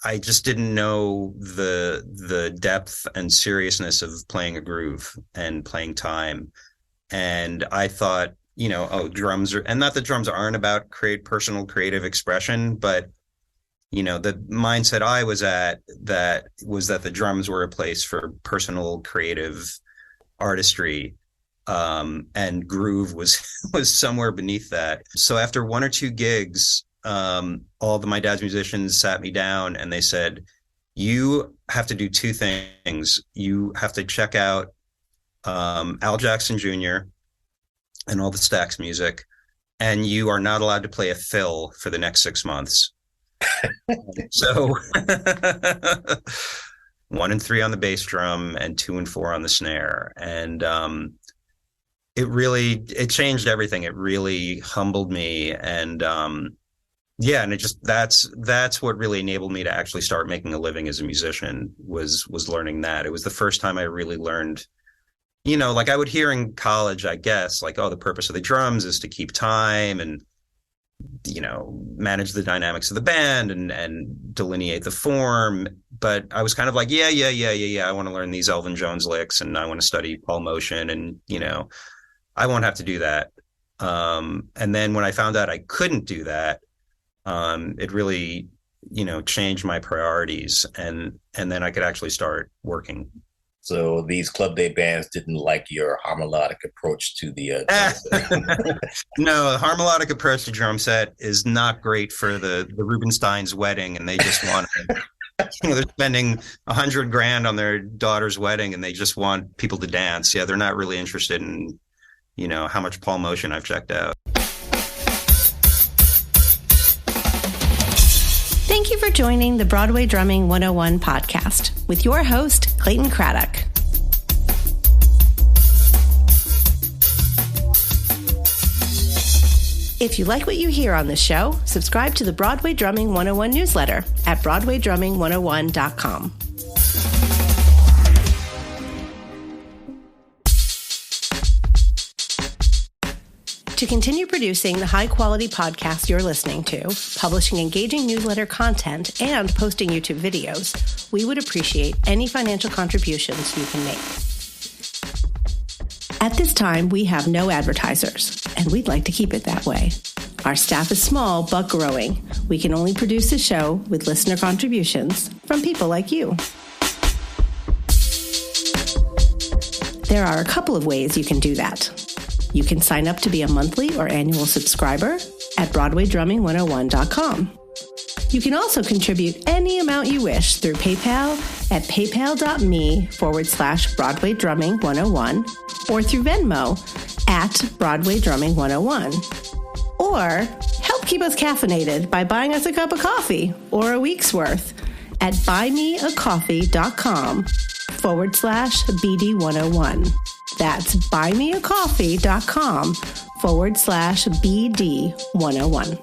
I just didn't know the depth and seriousness of playing a groove and playing time. And I thought, oh, drums are, and not that drums aren't about personal creative expression, but the mindset I was at that was that the drums were a place for personal creative artistry. And groove was was somewhere beneath that. So after one or two gigs, all of my dad's musicians sat me down and they said, you have to do two things. You have to check out Al Jackson Jr. and all the Stax music, and you are not allowed to play a fill for the next 6 months. So 1 and 3 on the bass drum and 2 and 4 on the snare. And it changed everything. It really humbled me. And yeah, and that's what really enabled me to actually start making a living as a musician was learning that. It was the first time I really learned, like I would hear in college, I guess, like, oh, the purpose of the drums is to keep time and manage the dynamics of the band and delineate the form. But I was kind of like, yeah. I want to learn these Elvin Jones licks and I want to study Paul Motion and, I won't have to do that. And then when I found out I couldn't do that, it really, changed my priorities and then I could actually start working. So these club day bands didn't like your harmonic approach to the No, the harmonic approach to drum set is not great for the Rubenstein's wedding, and they just want they're spending $100,000 on their daughter's wedding and they just want people to dance. Yeah, they're not really interested in how much Paul Motion I've checked out. Thank you for joining the Broadway Drumming 101 podcast with your host, Clayton Craddock. If you like what you hear on this show, subscribe to the Broadway Drumming 101 newsletter at broadwaydrumming101.com. To continue producing the high-quality podcast you're listening to, publishing engaging newsletter content, and posting YouTube videos, we would appreciate any financial contributions you can make. At this time, we have no advertisers, and we'd like to keep it that way. Our staff is small but growing. We can only produce a show with listener contributions from people like you. There are a couple of ways you can do that. You can sign up to be a monthly or annual subscriber at broadwaydrumming101.com. You can also contribute any amount you wish through PayPal at paypal.me/BroadwayDrumming101 or through Venmo at BroadwayDrumming101. Or help keep us caffeinated by buying us a cup of coffee or a week's worth at buymeacoffee.com/BD101. That's buymeacoffee.com/BD101.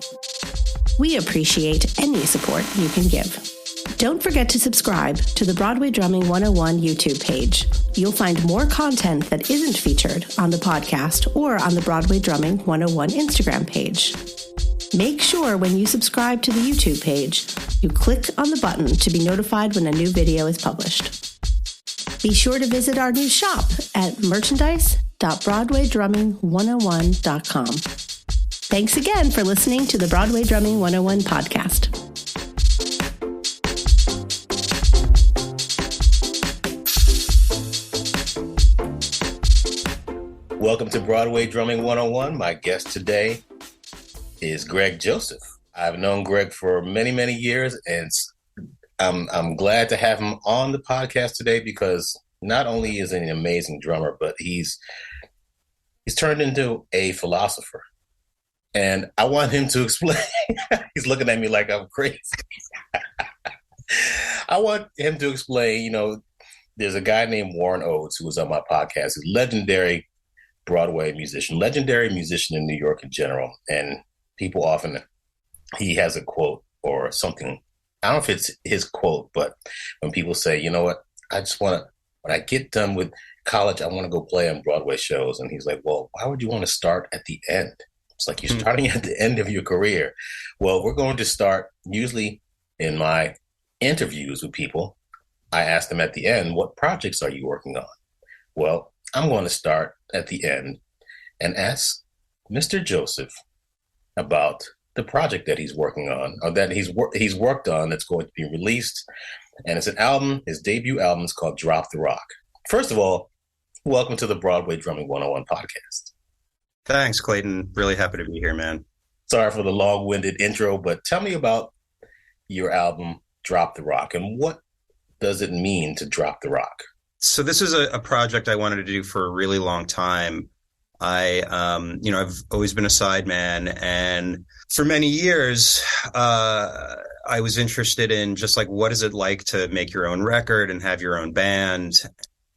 We appreciate any support you can give. Don't forget to subscribe to the Broadway Drumming 101 YouTube page. You'll find more content that isn't featured on the podcast or on the Broadway Drumming 101 Instagram page. Make sure when you subscribe to the YouTube page, you click on the button to be notified when a new video is published. Be sure to visit our new shop at merchandise.broadwaydrumming101.com. Thanks again for listening to the Broadway Drumming 101 podcast. Welcome to Broadway Drumming 101. My guest today is Greg Joseph. I've known Greg for many, many years, and I'm glad to have him on the podcast today because not only is he an amazing drummer, but he's turned into a philosopher. And I want him to explain. He's looking at me like I'm crazy. I want him to explain, there's a guy named Warren Oates who was on my podcast. He's a legendary Broadway musician, legendary musician in New York in general. And people often, he has a quote or something. I don't know if it's his quote, but when people say, you know what, I just want to, when I get done with college, I want to go play on Broadway shows. And he's like, well, why would you want to start at the end? It's like you're starting at the end of your career. Well, we're going to start usually in my interviews with people, I ask them at the end, what projects are you working on? Well, I'm going to start at the end and ask Mr. Joseph about the project that he's working on, or that he's worked on, that's going to be released. And it's an album. His debut album is called Drop the Rock. First of all, welcome to the Broadway Drumming 101 podcast. Thanks, Clayton. Really happy to be here, man. Sorry for the long-winded intro, but tell me about your album, Drop the Rock, and what does it mean to drop the rock? So this is a project I wanted to do for a really long time. I've always been a sideman, and for many years, I was interested in just like, what is it like to make your own record and have your own band?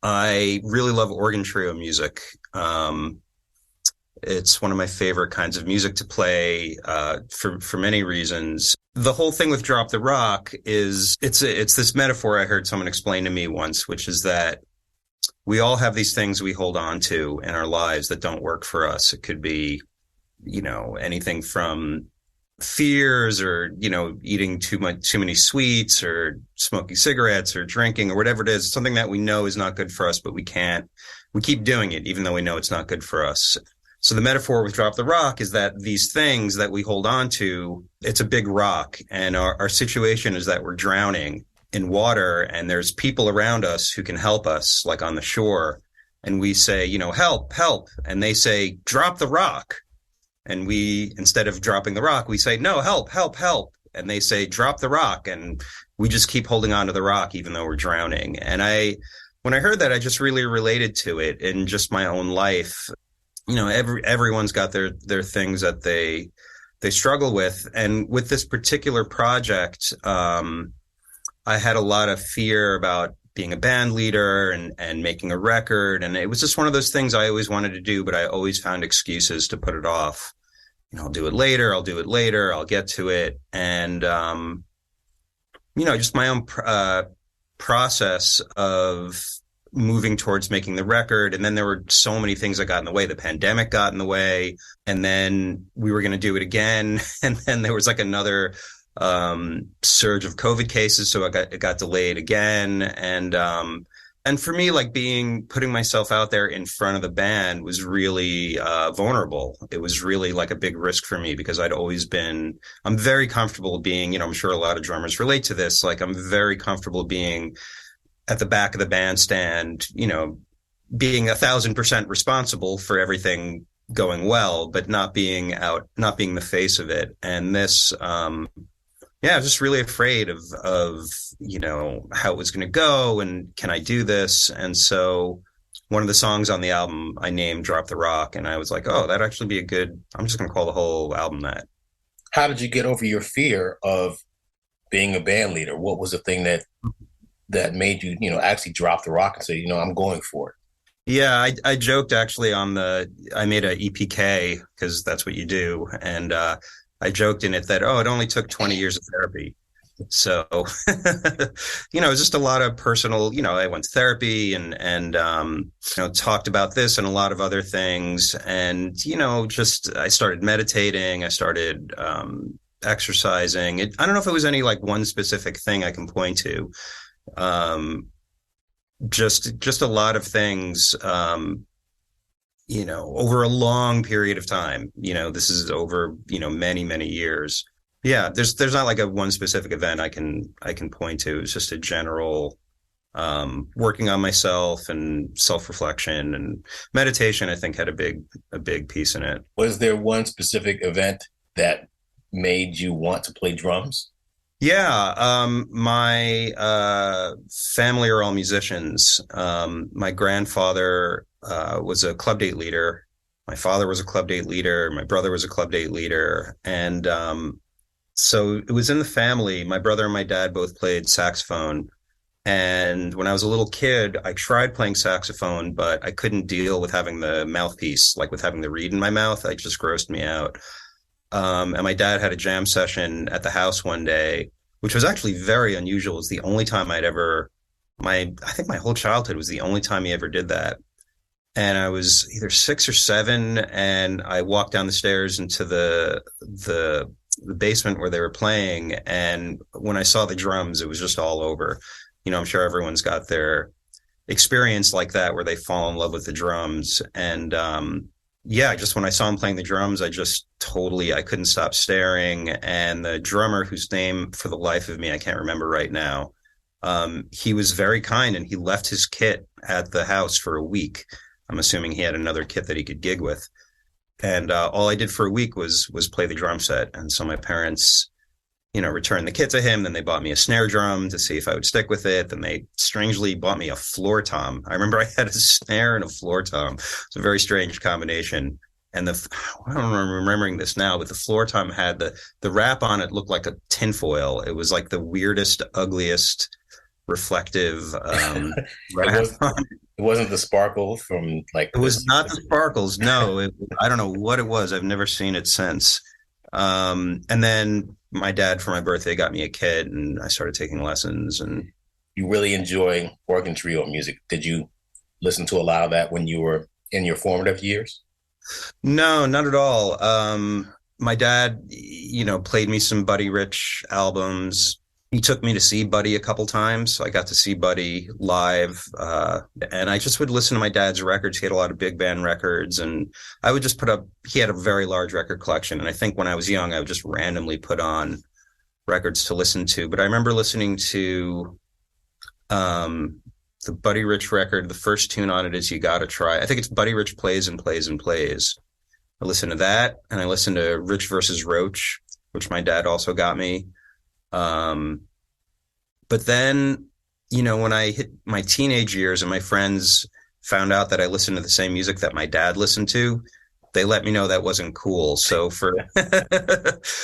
I really love organ trio music. It's one of my favorite kinds of music to play, for many reasons. The whole thing with Drop the Rock is it's this metaphor I heard someone explain to me once, which is that we all have these things we hold on to in our lives that don't work for us. It could be, anything from fears or, eating too many sweets or smoking cigarettes or drinking or whatever it is, something that we know is not good for us, but we keep doing it even though we know it's not good for us. So the metaphor with Drop the Rock is that these things that we hold on to, it's a big rock. And our situation is that we're drowning in water and there's people around us who can help us, like on the shore. And we say, help, help. And they say, drop the rock. And we, instead of dropping the rock, we say, no, help, help, help. And they say, drop the rock. And we just keep holding on to the rock, even though we're drowning. And when I heard that, I just really related to it in just my own life. Everyone's got their things that they struggle with. And with this particular project, I had a lot of fear about being a band leader and making a record. And it was just one of those things I always wanted to do, but I always found excuses to put it off. I'll do it later. I'll get to it. And, just my own process of moving towards making the record. And then there were so many things that got in the way. The pandemic got in the way, and then we were going to do it again. And then there was like another surge of COVID cases. So it got delayed again. And for me, like putting myself out there in front of the band was really vulnerable. It was really like a big risk for me because I'm very comfortable being, I'm sure a lot of drummers relate to this. Like I'm very comfortable being at the back of the bandstand, being 1,000% responsible for everything going well, but not being the face of it. And this, I was just really afraid of how it was going to go and can I do this? And so one of the songs on the album I named Drop the Rock, and I was like, oh, that'd actually be I'm just going to call the whole album that. How did you get over your fear of being a band leader? What was the thing that made you, actually drop the rock and say, I'm going for it? Yeah, I joked actually I made a EPK because that's what you do. And I joked in it that, it only took 20 years of therapy. So, it's just a lot of personal, I went to therapy and talked about this and a lot of other things. And, I started meditating. I started exercising. I don't know if it was any like one specific thing I can point to. Just a lot of things, over a long period of time. This is over, many, many years. Yeah, there's not like a one specific event I can point to. It's just a general working on myself and self-reflection and meditation, I think had a big piece in it. Was there one specific event that made you want to play drums? Yeah, my family are all musicians. My grandfather was a club date leader. My father was a club date leader. My brother was a club date leader. And so it was in the family. My brother and my dad both played saxophone. And when I was a little kid, I tried playing saxophone, but I couldn't deal with having the mouthpiece, like with having the reed in my mouth. It just grossed me out. And my dad had a jam session at the house one day, which was actually very unusual. It was the only time I think my whole childhood was the only time he ever did that. And I was either 6 or 7, and I walked down the stairs into the the basement where they were playing. And when I saw the drums, it was just all over. I'm sure everyone's got their experience like that where they fall in love with the drums. And yeah, just when I saw him playing the drums, I couldn't stop staring. And the drummer, whose name for the life of me I can't remember right now, he was very kind, and he left his kit at the house for a week. I'm assuming he had another kit that he could gig with. And all I did for a week was play the drum set. And so my parents, returned the kit to him. Then they bought me a snare drum to see if I would stick with it. Then they strangely bought me a floor tom. I remember I had a snare and a floor tom. It's a very strange combination. And I don't remember remembering this now, but the floor tom had the wrap on it looked like a tinfoil. It was like the weirdest, ugliest, reflective wrap on it. It wasn't the sparkle from like. It was not the sparkles. No, I don't know what it was. I've never seen it since. And then my dad, for my birthday, got me a kit, and I started taking lessons. And you really enjoy organ trio music. Did you listen to a lot of that when you were in your formative years? No, not at all. My dad, played me some Buddy Rich albums. He took me to see Buddy a couple times. So I got to see Buddy live. And I just would listen to my dad's records. He had a lot of big band records, and I would just he had a very large record collection. And I think when I was young, I would just randomly put on records to listen to. But I remember listening to the Buddy Rich record. The first tune on it is You Gotta Try. I think it's Buddy Rich Plays and Plays and Plays. I listened to that, and I listened to Rich versus Roach, which my dad also got me. But then, when I hit my teenage years and my friends found out that I listened to the same music that my dad listened to, they let me know that wasn't cool. So for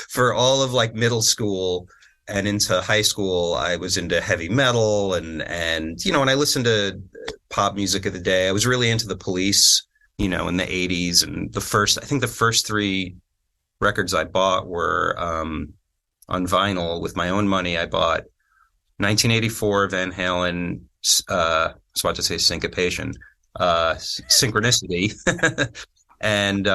for all of like middle school and into high school, I was into heavy metal and when I listened to pop music of the day, I was really into the Police, in the 80s. And I think the first three records I bought were on vinyl with my own money. I bought 1984 Van Halen, I was about to say Syncopation, Synchronicity, and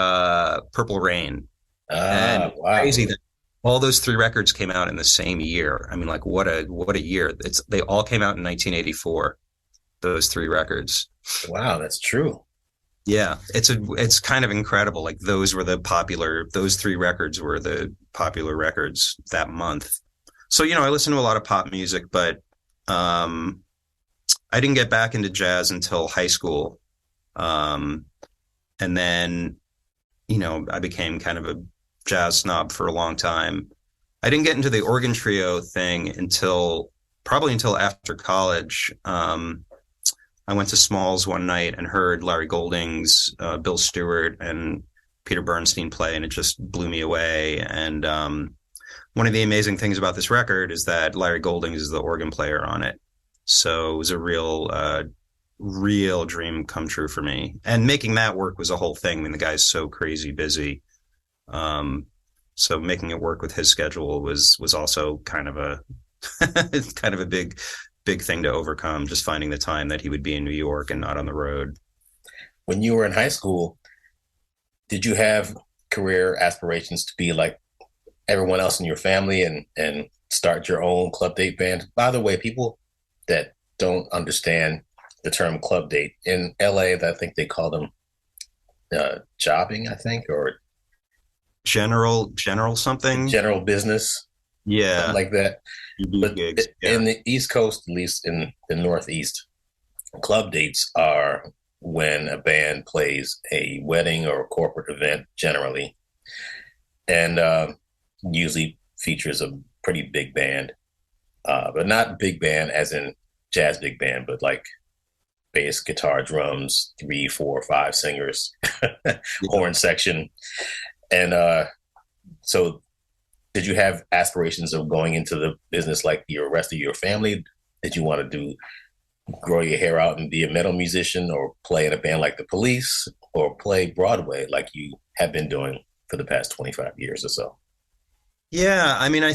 Purple Rain. And wow. Crazy that all those three records came out in the same year. I mean, like what a year. They all came out in 1984, those three records. Wow, that's true. Yeah, it's kind of incredible. Like those three records were the popular records that month. So, I listened to a lot of pop music, but I didn't get back into jazz until high school. And then, I became kind of a jazz snob for a long time. I didn't get into the organ trio thing until after college. I went to Smalls one night and heard Larry Goldings, Bill Stewart, and Peter Bernstein play, and it just blew me away. And one of the amazing things about this record is that Larry Goldings is the organ player on it. So it was a real dream come true for me. And making that work was a whole thing. I mean, the guy's so crazy busy. So making it work with his schedule was also kind of a big thing to overcome, just finding the time that he would be in New York and not on the road. When you were in high school, did you have career aspirations to be like everyone else in your family and start your own club date band? By the way, people that don't understand the term club date, in LA, I think they call them jobbing, I think, or general something, general business. Yeah. Something like that. But gigs, in the East Coast, at least in the Northeast, club dates are when a band plays a wedding or a corporate event generally, and usually features a pretty big band, but not big band as in jazz big band, but like bass, guitar, drums, 3, 4, 5 singers, horn section. And so did you have aspirations of going into the business like the rest of your family? Did you want to grow your hair out and be a metal musician, or play in a band like the Police, or play Broadway like you have been doing for the past 25 years or so? Yeah, I mean, I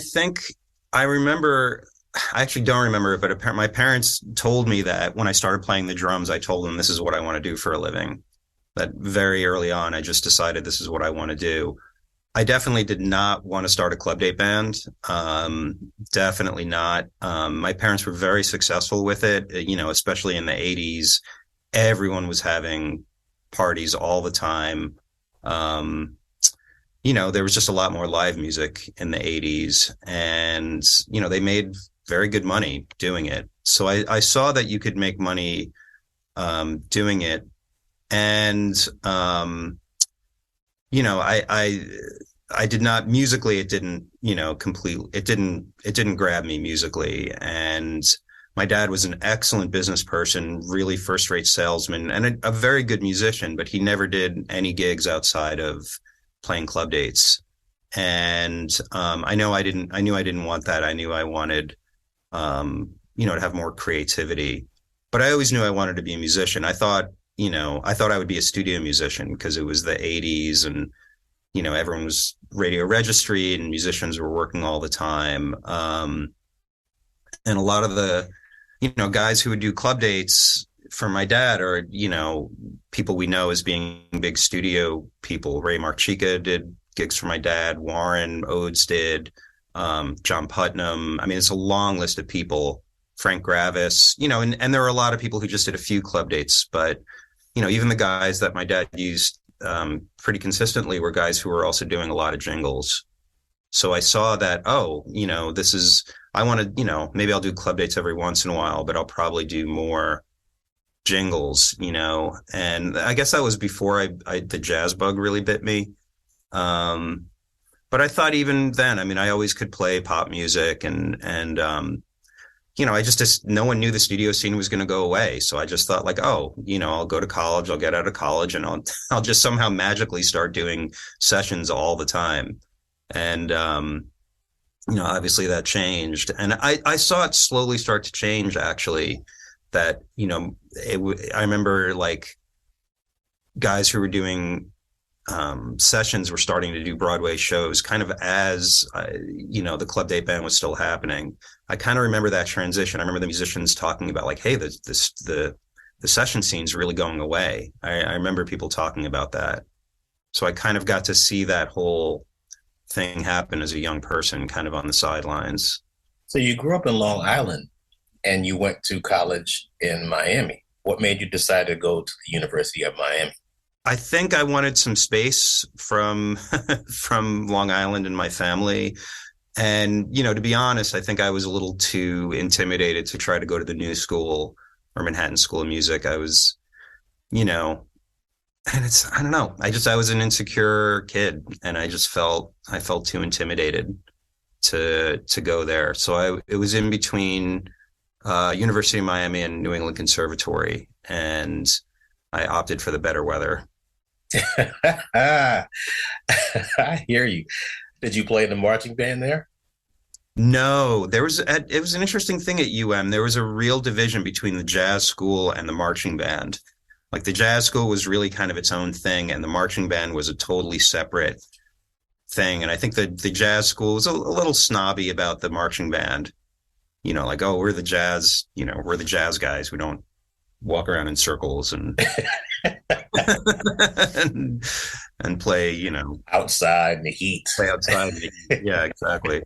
actually don't remember it, but my parents told me that when I started playing the drums, I told them this is what I want to do for a living. That very early on, I just decided this is what I want to do. I definitely did not want to start a club date band. Definitely not. My parents were very successful with it, especially in the 80s. Everyone was having parties all the time. Um, there was just a lot more live music in the 80s, and, they made very good money doing it. So I saw that you could make money doing it. And, I did not musically, it didn't, it didn't grab me musically. And my dad was an excellent business person, really first rate salesman, and a very good musician, but he never did any gigs outside of playing club dates. And I knew I didn't want that. I knew I wanted, to have more creativity. But I always knew I wanted to be a musician. I thought I would be a studio musician because it was the 80s, and, everyone was radio registry and musicians were working all the time. And a lot of the, guys who would do club dates for my dad are, people we know as being big studio people. Ray Marchica did gigs for my dad. Warren Oates did. John Putnam. I mean, it's a long list of people. Frank Gravis, and there are a lot of people who just did a few club dates, but, even the guys that my dad used pretty consistently were guys who were also doing a lot of jingles. So I saw that, I want to, maybe I'll do club dates every once in a while, but I'll probably do more jingles, and I guess that was before the jazz bug really bit me. But I thought even then, I mean, I always could play pop music and I just no one knew the studio scene was going to go away. So I just thought like, I'll go to college, I'll get out of college, and I'll just somehow magically start doing sessions all the time. And, obviously that changed. And I saw it slowly start to change, actually, that, I remember like guys who were doing sessions were starting to do Broadway shows kind of as, the club date band was still happening. I kind of remember that transition. I remember the musicians talking about like, hey, the session scene's really going away. I remember people talking about that. So I kind of got to see that whole thing happen as a young person, kind of on the sidelines. So you grew up in Long Island and you went to college in Miami. What made you decide to go to the University of Miami? I think I wanted some space from from Long Island and my family. And, to be honest, I think I was a little too intimidated to try to go to the New School or Manhattan School of Music. I was, and I don't know. I was an insecure kid, and I felt too intimidated to go there. So it was in between University of Miami and New England Conservatory, and I opted for the better weather. I hear you. Did you play in the marching band there? No, it was an interesting thing at UM. There was a real division between the jazz school and the marching band. Like the jazz school was really kind of its own thing, and the marching band was a totally separate thing. And I think that the jazz school was a little snobby about the marching band. Like, oh, we're the jazz guys. We don't walk around in circles and and play, outside in the heat. Play outside. Yeah, exactly.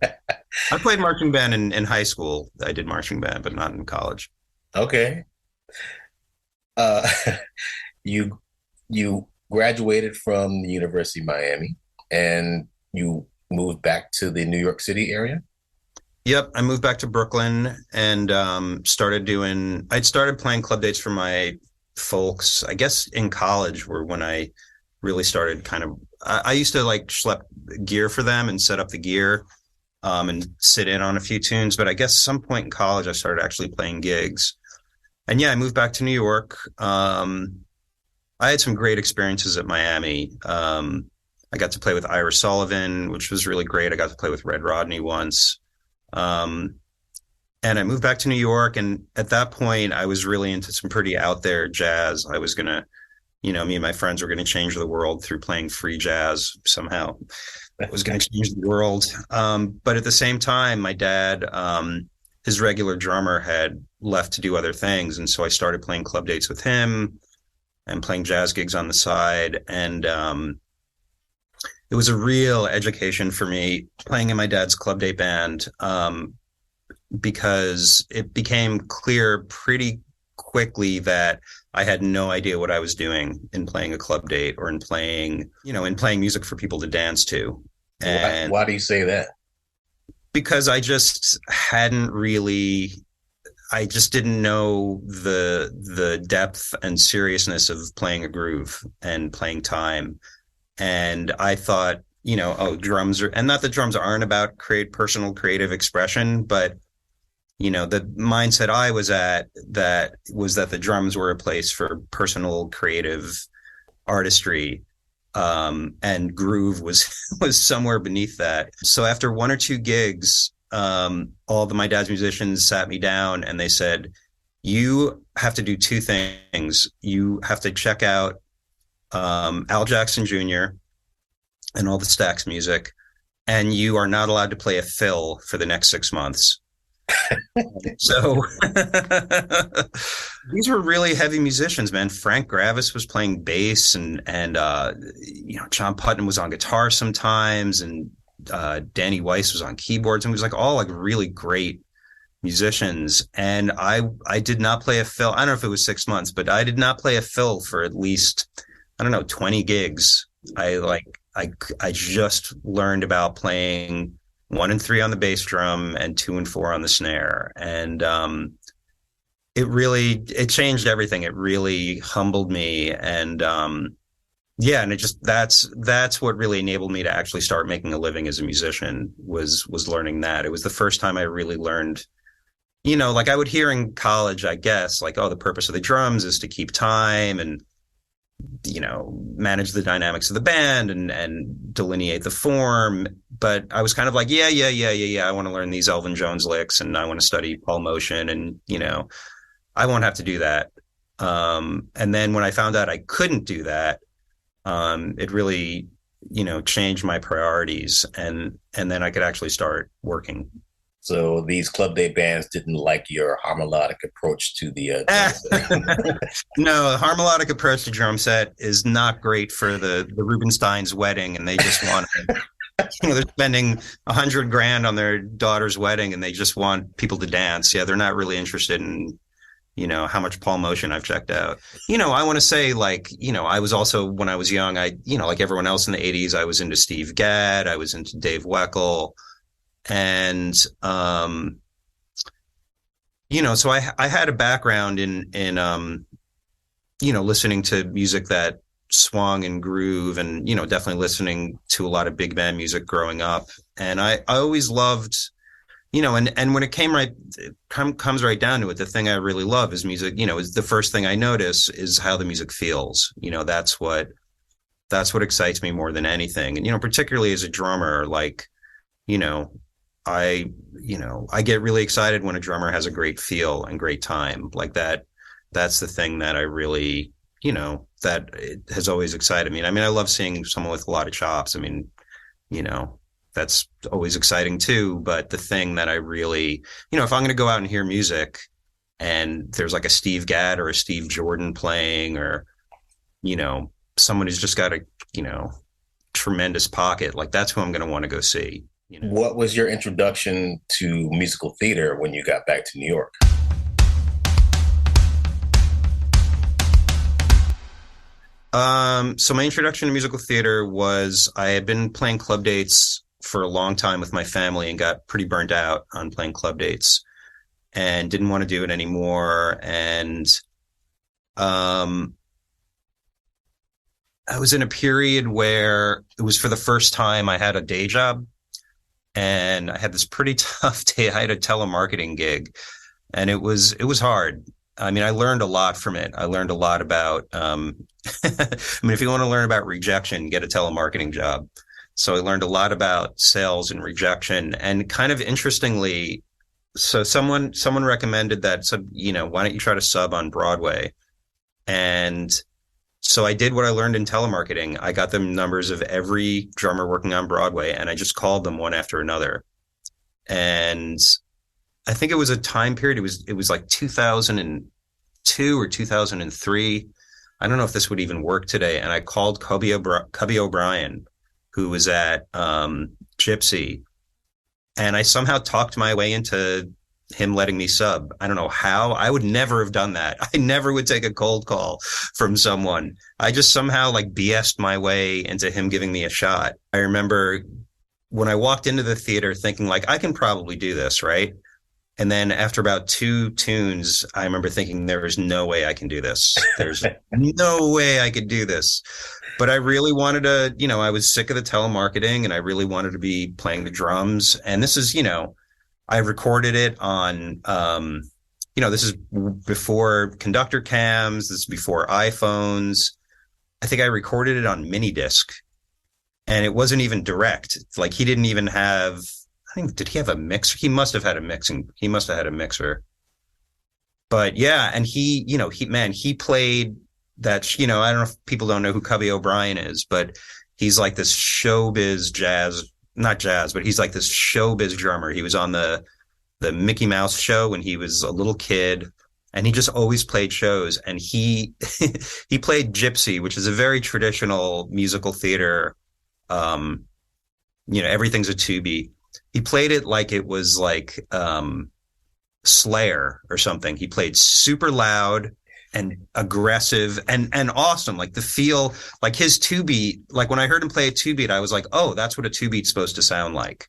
I played marching band in high school. I did marching band, but not in college. Okay. You graduated from the University of Miami and you moved back to the New York City area? Yep, I moved back to Brooklyn and I'd started playing club dates for my folks, I guess in college were when I really started I used to like schlep gear for them and set up the gear and sit in on a few tunes. But I guess some point in college, I started actually playing gigs. And yeah, I moved back to New York. I had some great experiences at Miami. I got to play with Ira Sullivan, which was really great. I got to play with Red Rodney once. And I moved back to New York. And at that point, I was really into some pretty out there jazz. I was going to, me and my friends were going to change the world through playing free jazz somehow. That was going to change the world. But at the same time, my dad, his regular drummer had left to do other things. And so I started playing club dates with him and playing jazz gigs on the side. And it was a real education for me playing in my dad's club date band, because it became clear pretty quickly that I had no idea what I was doing in playing a club date or in playing, in playing music for people to dance to. And Why do you say that? because I just didn't know the depth and seriousness of playing a groove and playing time. And I thought, drums are, and not that drums aren't about personal creative expression, but the mindset I was at that was that the drums were a place for personal creative artistry. And groove was somewhere beneath that. So after one or two gigs, my dad's musicians sat me down and they said, you have to do two things. You have to check out Al Jackson Jr. and all the Stax music, and you are not allowed to play a fill for the next 6 months. So these were really heavy musicians, man. Frank Gravis was playing bass, and John Putnam was on guitar sometimes, and Danny Weiss was on keyboards, and it was all really great musicians. And I did not play a fill. I don't know if it was 6 months, but I did not play a fill for at least, I don't know, 20 gigs. I just learned about playing 1 and 3 on the bass drum and 2 and 4 on the snare. And it changed everything. It really humbled me. And and that's what really enabled me to actually start making a living as a musician was learning that. It was the first time I really learned, I would hear in college, I guess, the purpose of the drums is to keep time and manage the dynamics of the band and delineate the form. But I was kind of like, yeah. I want to learn these Elvin Jones licks, and I want to study Paul Motion, and, I won't have to do that. And then when I found out I couldn't do that, it really, changed my priorities, and then I could actually start working. So these club day bands didn't like your harmonic approach to the No, the harmonic approach to drum set is not great for the Rubenstein's wedding, and they just want they're spending $100,000 on their daughter's wedding, and they just want people to dance. Yeah, they're not really interested in how much Paul Motion I've checked out. I want to say, I was also, when I was young, like everyone else in the 80s, I was into Steve Gadd, I was into Dave Weckl. And, so I had a background in listening to music that swung and groove, and, definitely listening to a lot of big band music growing up. And I always loved, and when it comes right down to it, the thing I really love is music, is the first thing I notice is how the music feels. That's what excites me more than anything. And, particularly as a drummer, I get really excited when a drummer has a great feel and great time like that. That's the thing that I really, that it has always excited me. I mean, I love seeing someone with a lot of chops. I mean, that's always exciting too. But the thing that I really, if I'm going to go out and hear music and there's a Steve Gadd or a Steve Jordan playing, or, someone who's just got a, tremendous pocket, that's who I'm going to want to go see. What was your introduction to musical theater when you got back to New York? So my introduction to musical theater was, I had been playing club dates for a long time with my family and got pretty burnt out on playing club dates and didn't want to do it anymore. And I was in a period where it was, for the first time, I had a day job. And I had this pretty tough day. I had a telemarketing gig, and it was hard. I mean, I learned a lot from it. I learned a lot about, if you want to learn about rejection, get a telemarketing job. So I learned a lot about sales and rejection. And kind of interestingly, so someone recommended that, why don't you try to sub on Broadway? And so I did what I learned in telemarketing. I got them numbers of every drummer working on Broadway, and I just called them one after another. And I think it was a time period. It was like 2002 or 2003. I don't know if this would even work today. And I called Cubby O'Brien, who was at Gypsy, and I somehow talked my way into him letting me sub. I don't know how. I would never have done that. I never would take a cold call from someone. I just somehow like BS'd my way into him giving me a shot. I remember when I walked into the theater thinking like, I can probably do this, right? And then after about 2 tunes, I remember thinking there is no way I can do this. There's no way I could do this. But I really wanted to, I was sick of the telemarketing and I really wanted to be playing the drums. And this is, I recorded it on, this is before conductor cams. This is before iPhones. I think I recorded it on mini disc, and it wasn't even direct. Like he didn't even have, I think, did he have a mixer? He must have had a mixer. But yeah. And he played that, I don't know if people don't know who Cubby O'Brien is, but he's like this showbiz jazz, not jazz, but he's like this showbiz drummer. He was on the Mickey Mouse show when he was a little kid, and he just always played shows. And he he played Gypsy, which is a very traditional musical theater. Everything's a 2-beat. He played it like it was like Slayer or something. He played super loud and aggressive and awesome. Like the feel, like his 2-beat, like when I heard him play a 2-beat, I was like, oh, that's what a 2-beat's supposed to sound like.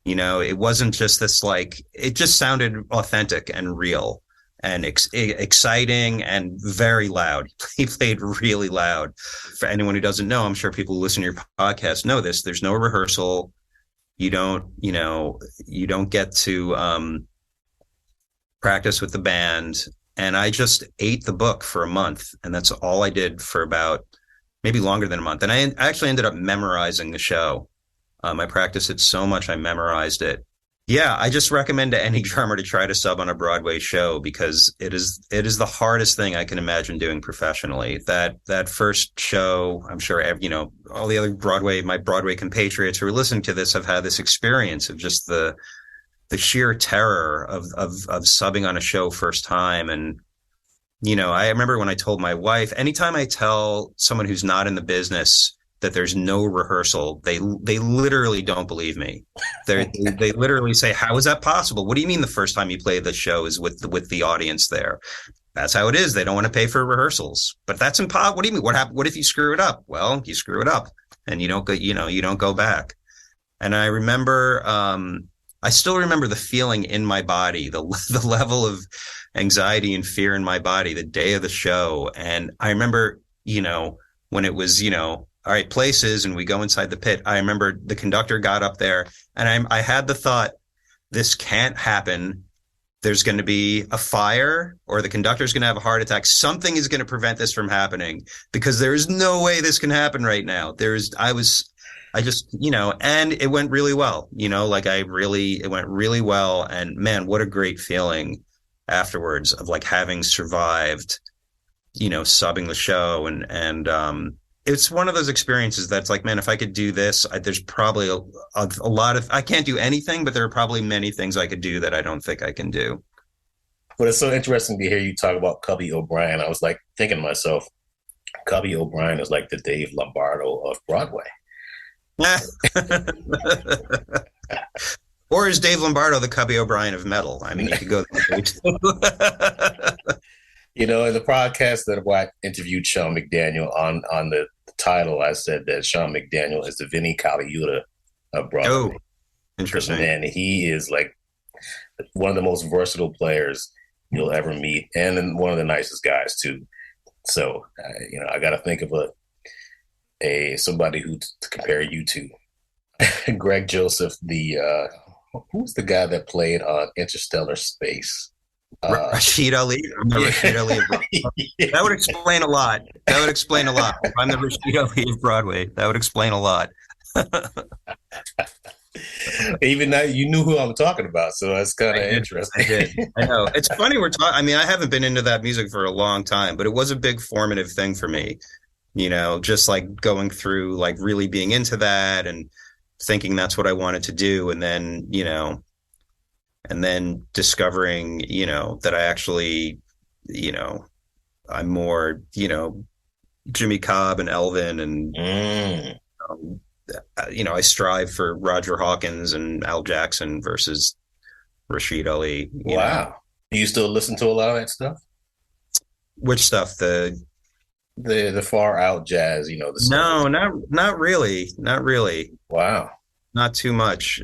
It wasn't just this, like, it just sounded authentic and real and exciting and very loud. He played really loud. For anyone who doesn't know, I'm sure people who listen to your podcast know this. There's no rehearsal. You don't get to practice with the band. And I just ate the book for a month, and that's all I did for about maybe longer than a month. And I actually ended up memorizing the show. I practiced it so much, I memorized it. Yeah, I just recommend to any drummer to try to sub on a Broadway show, because it is the hardest thing I can imagine doing professionally. That first show, I'm sure, all the other my Broadway compatriots who are listening to this have had this experience of just the sheer terror of subbing on a show first time. And, I remember when I told my wife, anytime I tell someone who's not in the business that there's no rehearsal, they literally don't believe me. They literally say, how is that possible? What do you mean the first time you play the show is with the audience there? That's how it is. They don't want to pay for rehearsals. But that's impossible. What do you mean? What if you screw it up? Well, you screw it up and you don't go back. And I remember, I still remember the feeling in my body, the level of anxiety and fear in my body the day of the show. And I remember, when it was, all right, places, and we go inside the pit. I remember the conductor got up there, and I had the thought, this can't happen. There's going to be a fire, or the conductor's going to have a heart attack. Something is going to prevent this from happening, because there is no way this can happen right now. I just, and it went really well, it went really well. And man, what a great feeling afterwards of like having survived, subbing the show. And it's one of those experiences that's like, man, if I could do this, there's probably a lot of, I can't do anything, but there are probably many things I could do that I don't think I can do. But it's so interesting to hear you talk about Cubby O'Brien. I was like thinking to myself, Cubby O'Brien is like the Dave Lombardo of Broadway. Or is Dave Lombardo the Cubby O'Brien of metal? I mean, you could go in the podcast that I interviewed Sean McDaniel on the title, I said that Sean McDaniel is the Vinnie Colaiuta of Broadway. Oh, interesting. And he is like one of the most versatile players you'll ever meet, and one of the nicest guys too. So, I got to think of somebody who to compare you to. Greg Joseph, who's the guy that played on Interstellar Space? Rashid Ali. Rashid Ali. Yeah. That would explain a lot. If I'm the Rashid Ali of Broadway, that would explain a lot. Even now, you knew who I'm talking about, so that's kind of interesting. I did. I know. It's funny we're talking. I mean, I haven't been into that music for a long time, but it was a big formative thing for me. Just like going through, like really being into that and thinking that's what I wanted to do, and then discovering, that I actually, I'm more, Jimmy Cobb and Elvin and I strive for Roger Hawkins and Al Jackson versus Rashid Ali, Wow. Do you still listen to a lot of that stuff? which stuff, The far out jazz, the stuff no, that's not really, not really, wow. not too much.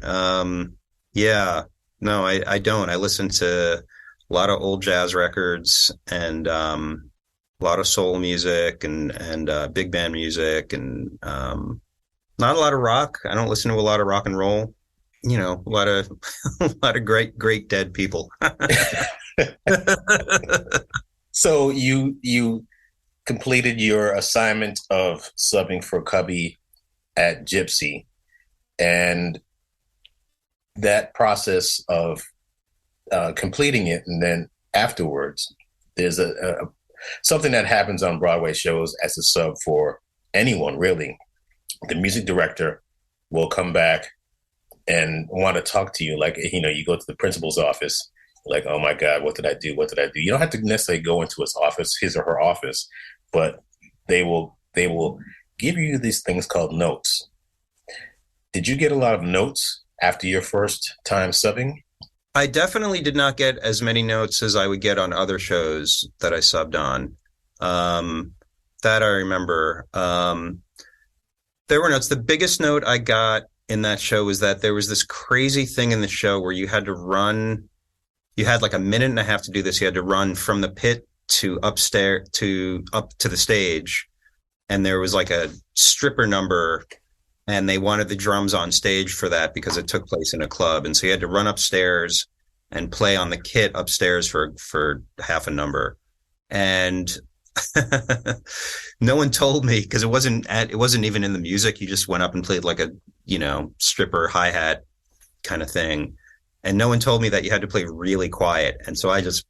Yeah, no, I don't. I listen to a lot of old jazz records and a lot of soul music and big band music and not a lot of rock. I don't listen to a lot of rock and roll. A lot of a lot of great dead people. So you completed your assignment of subbing for Cubby at Gypsy, and that process of completing it, and then afterwards, there's a something that happens on Broadway shows as a sub for anyone really. The music director will come back and want to talk to you, like you go to the principal's office, like, oh my God, what did I do? What did I do? You don't have to necessarily go into his or her office, but they will give you these things called notes. Did you get a lot of notes after your first time subbing? I definitely did not get as many notes as I would get on other shows that I subbed on. That I remember. There were notes. The biggest note I got in that show was that there was this crazy thing in the show where you had to run. You had like a minute and a half to do this. You had to run from the pit to upstairs to up to the stage. And there was like a stripper number, and they wanted the drums on stage for that because it took place in a club. And so you had to run upstairs and play on the kit upstairs for half a number. And no one told me, because it wasn't even in the music. You just went up and played like a, stripper hi-hat kind of thing. And no one told me that you had to play really quiet. And so I just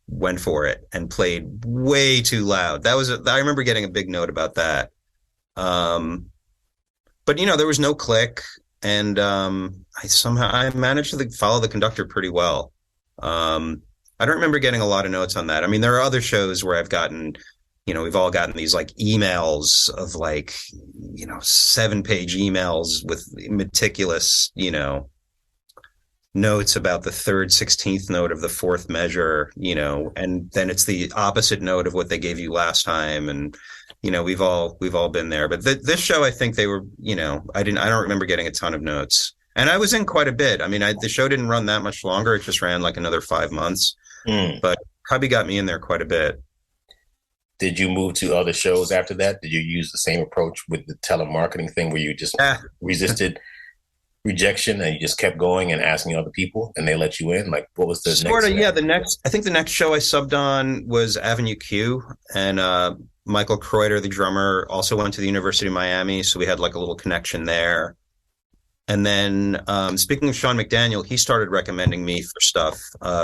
went for it and played way too loud. I remember getting a big note about that. But there was no click, and I managed to follow the conductor pretty well. I don't remember getting a lot of notes on that. I mean, there are other shows where I've gotten, we've all gotten these like emails of like, 7-page emails with meticulous, notes about the third 16th note of the fourth measure, and then it's the opposite note of what they gave you last time. And, we've all been there. But this show, I think they were, I don't remember getting a ton of notes. And I was in quite a bit. I mean, the show didn't run that much longer. It just ran like another 5 months. But Cubby got me in there quite a bit. Did you move to other shows after that? Did you use the same approach with the telemarketing thing where you just resisted rejection and you just kept going and asking other people and they let you in? Like, what was the next? Yeah, I think the next show I subbed on was Avenue Q, and Michael Kreuter, the drummer, also went to the University of Miami, so we had like a little connection there. And then speaking of Sean McDaniel, he started recommending me for stuff.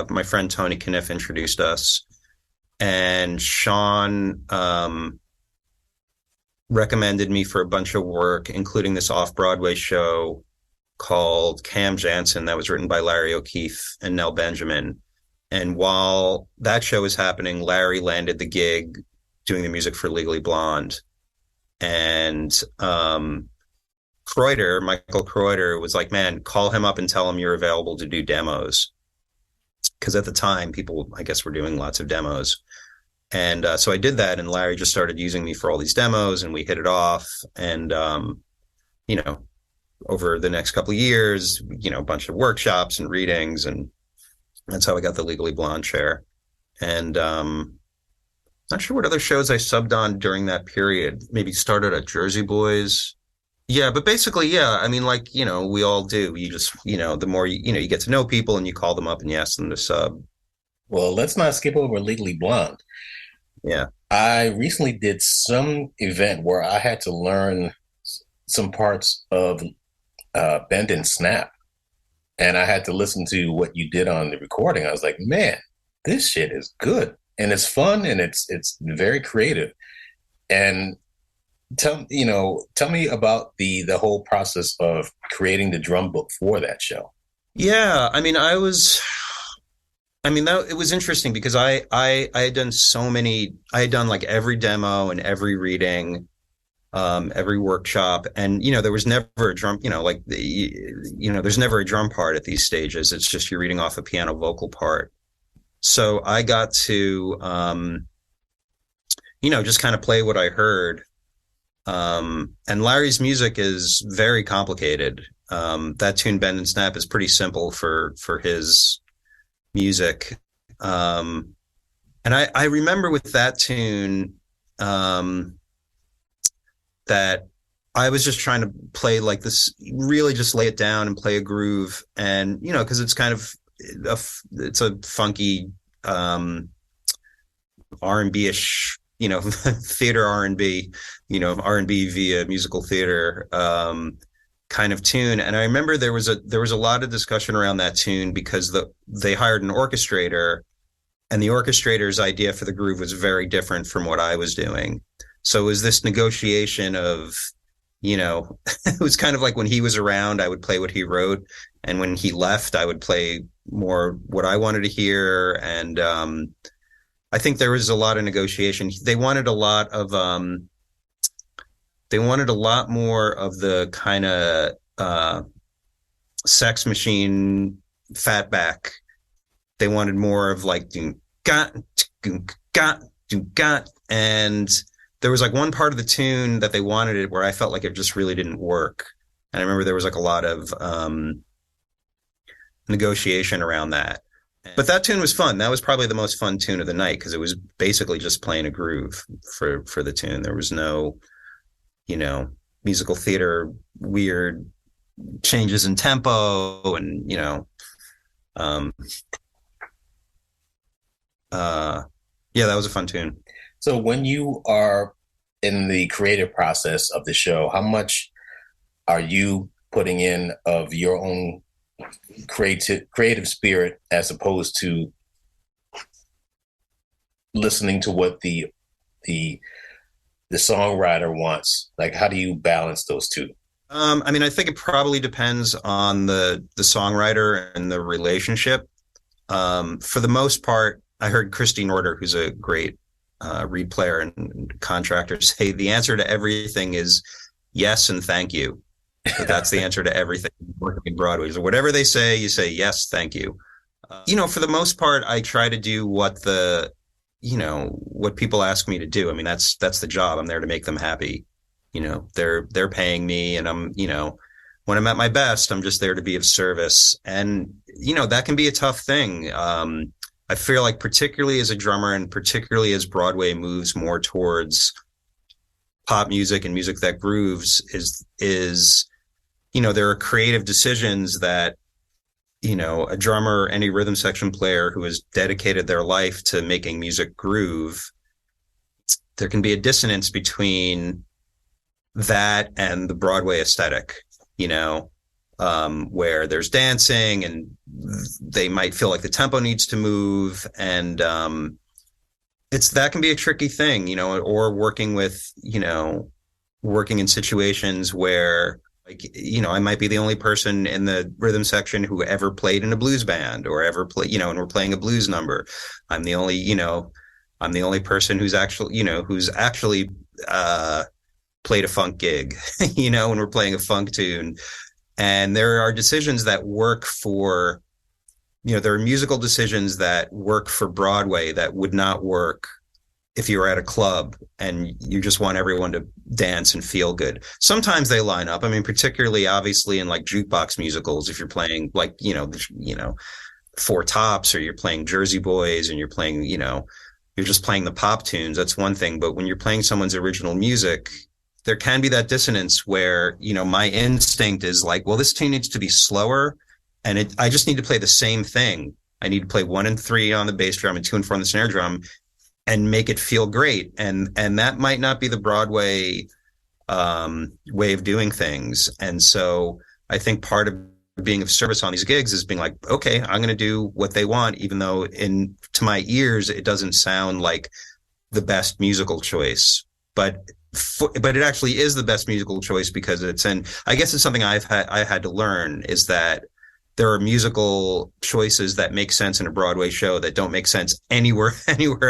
My friend Tony Kniff introduced us, and Sean recommended me for a bunch of work, including this off-Broadway show called Cam Jansen that was written by Larry O'Keefe and Nell Benjamin. And while that show was happening, Larry landed the gig doing the music for Legally Blonde. And Michael Kreuter was like, man, call him up and tell him you're available to do demos. Because at the time, people, I guess, were doing lots of demos. And so I did that, and Larry just started using me for all these demos, and we hit it off. And, over the next couple of years, a bunch of workshops and readings, and that's how I got the Legally Blonde chair. And not sure what other shows I subbed on during that period. Maybe started at Jersey Boys. Yeah, but basically, yeah. I mean, like, we all do. You just, the more you get to know people and you call them up and you ask them to sub. Well, let's not skip over Legally Blonde. Yeah. I recently did some event where I had to learn some parts of Bend and Snap. And I had to listen to what you did on the recording. I was like, man, this shit is good. And it's fun and it's very creative. And tell me about the whole process of creating the drum book for that show. Yeah, I mean, it was interesting because I had done I had done like every demo and every reading. every workshop. And, there was never a drum, there's never a drum part at these stages. It's just you're reading off a piano vocal part. So I got to, just kind of play what I heard. And Larry's music is very complicated. That tune, Bend and Snap, is pretty simple for his music. And I remember with that tune, that I was just trying to play like this, really just lay it down and play a groove. And, because it's kind of, it's a funky, R&B-ish, theater R&B, R&B via musical theater, kind of tune. And I remember there was a lot of discussion around that tune because they hired an orchestrator, and the orchestrator's idea for the groove was very different from what I was doing. So it was this negotiation of, it was kind of like when he was around, I would play what he wrote. And when he left, I would play more what I wanted to hear. And I think there was a lot of negotiation. They wanted a lot more of the kind of Sex Machine fatback. They wanted more of like, and there was like one part of the tune that they wanted it where I felt like it just really didn't work. And I remember there was like a lot of negotiation around that. But that tune was fun. That was probably the most fun tune of the night because it was basically just playing a groove for the tune. There was no, musical theater, weird changes in tempo and, that was a fun tune. So when you are in the creative process of the show, how much are you putting in of your own creative spirit as opposed to listening to what the songwriter wants? Like, how do you balance those two? I think it probably depends on the songwriter and the relationship. For the most part, I heard Christy Norder, who's a great reed player and contractor, say the answer to everything is yes and thank you. So that's the answer to everything working in Broadway. So whatever they say, you say yes, thank you. For the most part, I try to do what people ask me to do. I mean, that's the job. I'm there to make them happy. They're paying me, and I'm, when I'm at my best, I'm just there to be of service. And, that can be a tough thing. I feel like particularly as a drummer and particularly as Broadway moves more towards pop music and music that grooves is, there are creative decisions that, a drummer, any rhythm section player who has dedicated their life to making music groove, there can be a dissonance between that and the Broadway aesthetic, where there's dancing and they might feel like the tempo needs to move. And that can be a tricky thing, or working in situations where, like, I might be the only person in the rhythm section who ever played in a blues band or ever play, and we're playing a blues number. I'm the only person who's actually played a funk gig, when we're playing a funk tune. And there are decisions that work for, there are musical decisions that work for Broadway that would not work if you were at a club and you just want everyone to dance and feel good. Sometimes they line up. I mean, particularly obviously in like jukebox musicals, if you're playing like, Four Tops, or you're playing Jersey Boys and you're playing, you're just playing the pop tunes, that's one thing. But when you're playing someone's original music, there can be that dissonance where, my instinct is like, well, this tune needs to be slower, and I just need to play the same thing. I need to play 1 and 3 on the bass drum and 2 and 4 on the snare drum and make it feel great. And that might not be the Broadway way of doing things. And so I think part of being of service on these gigs is being like, okay, I'm going to do what they want, even though to my ears, it doesn't sound like the best musical choice, but it actually is the best musical choice because I guess it's something I had to learn, is that there are musical choices that make sense in a Broadway show that don't make sense anywhere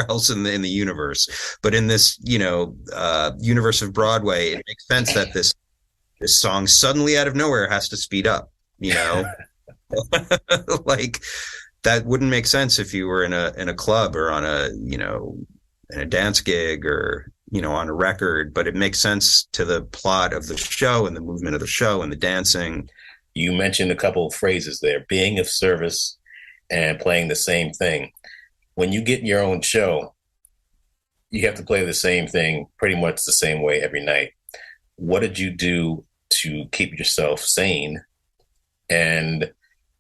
else in the universe. But in this, universe of Broadway, it makes sense that this song suddenly out of nowhere has to speed up, like that wouldn't make sense if you were in a club or on in a dance gig or, on a record, but it makes sense to the plot of the show and the movement of the show and the dancing. You mentioned a couple of phrases there, being of service and playing the same thing. When you get your own show, you have to play the same thing pretty much the same way every night. What did you do to keep yourself sane? And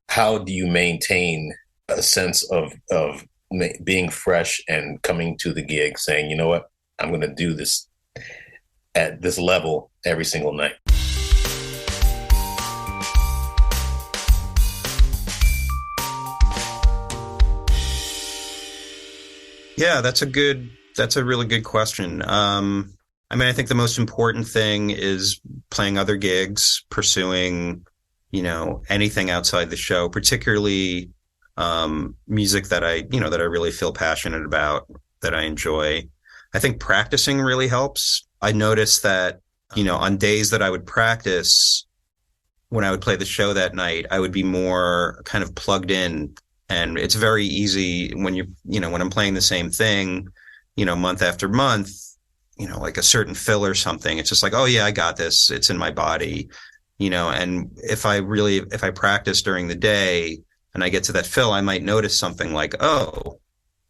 how do you maintain a sense of being fresh and coming to the gig saying, you know what, I'm going to do this at this level every single night? Yeah, that's a really good question. I think the most important thing is playing other gigs, pursuing, anything outside the show, particularly music that I really feel passionate about, that I enjoy. I think practicing really helps. I noticed that, on days that I would practice, when I would play the show that night, I would be more kind of plugged in. And it's very easy when when I'm playing the same thing, month after month, like a certain fill or something. It's just like, oh yeah, I got this. It's in my body, and if I practice during the day and I get to that fill, I might notice something like, oh,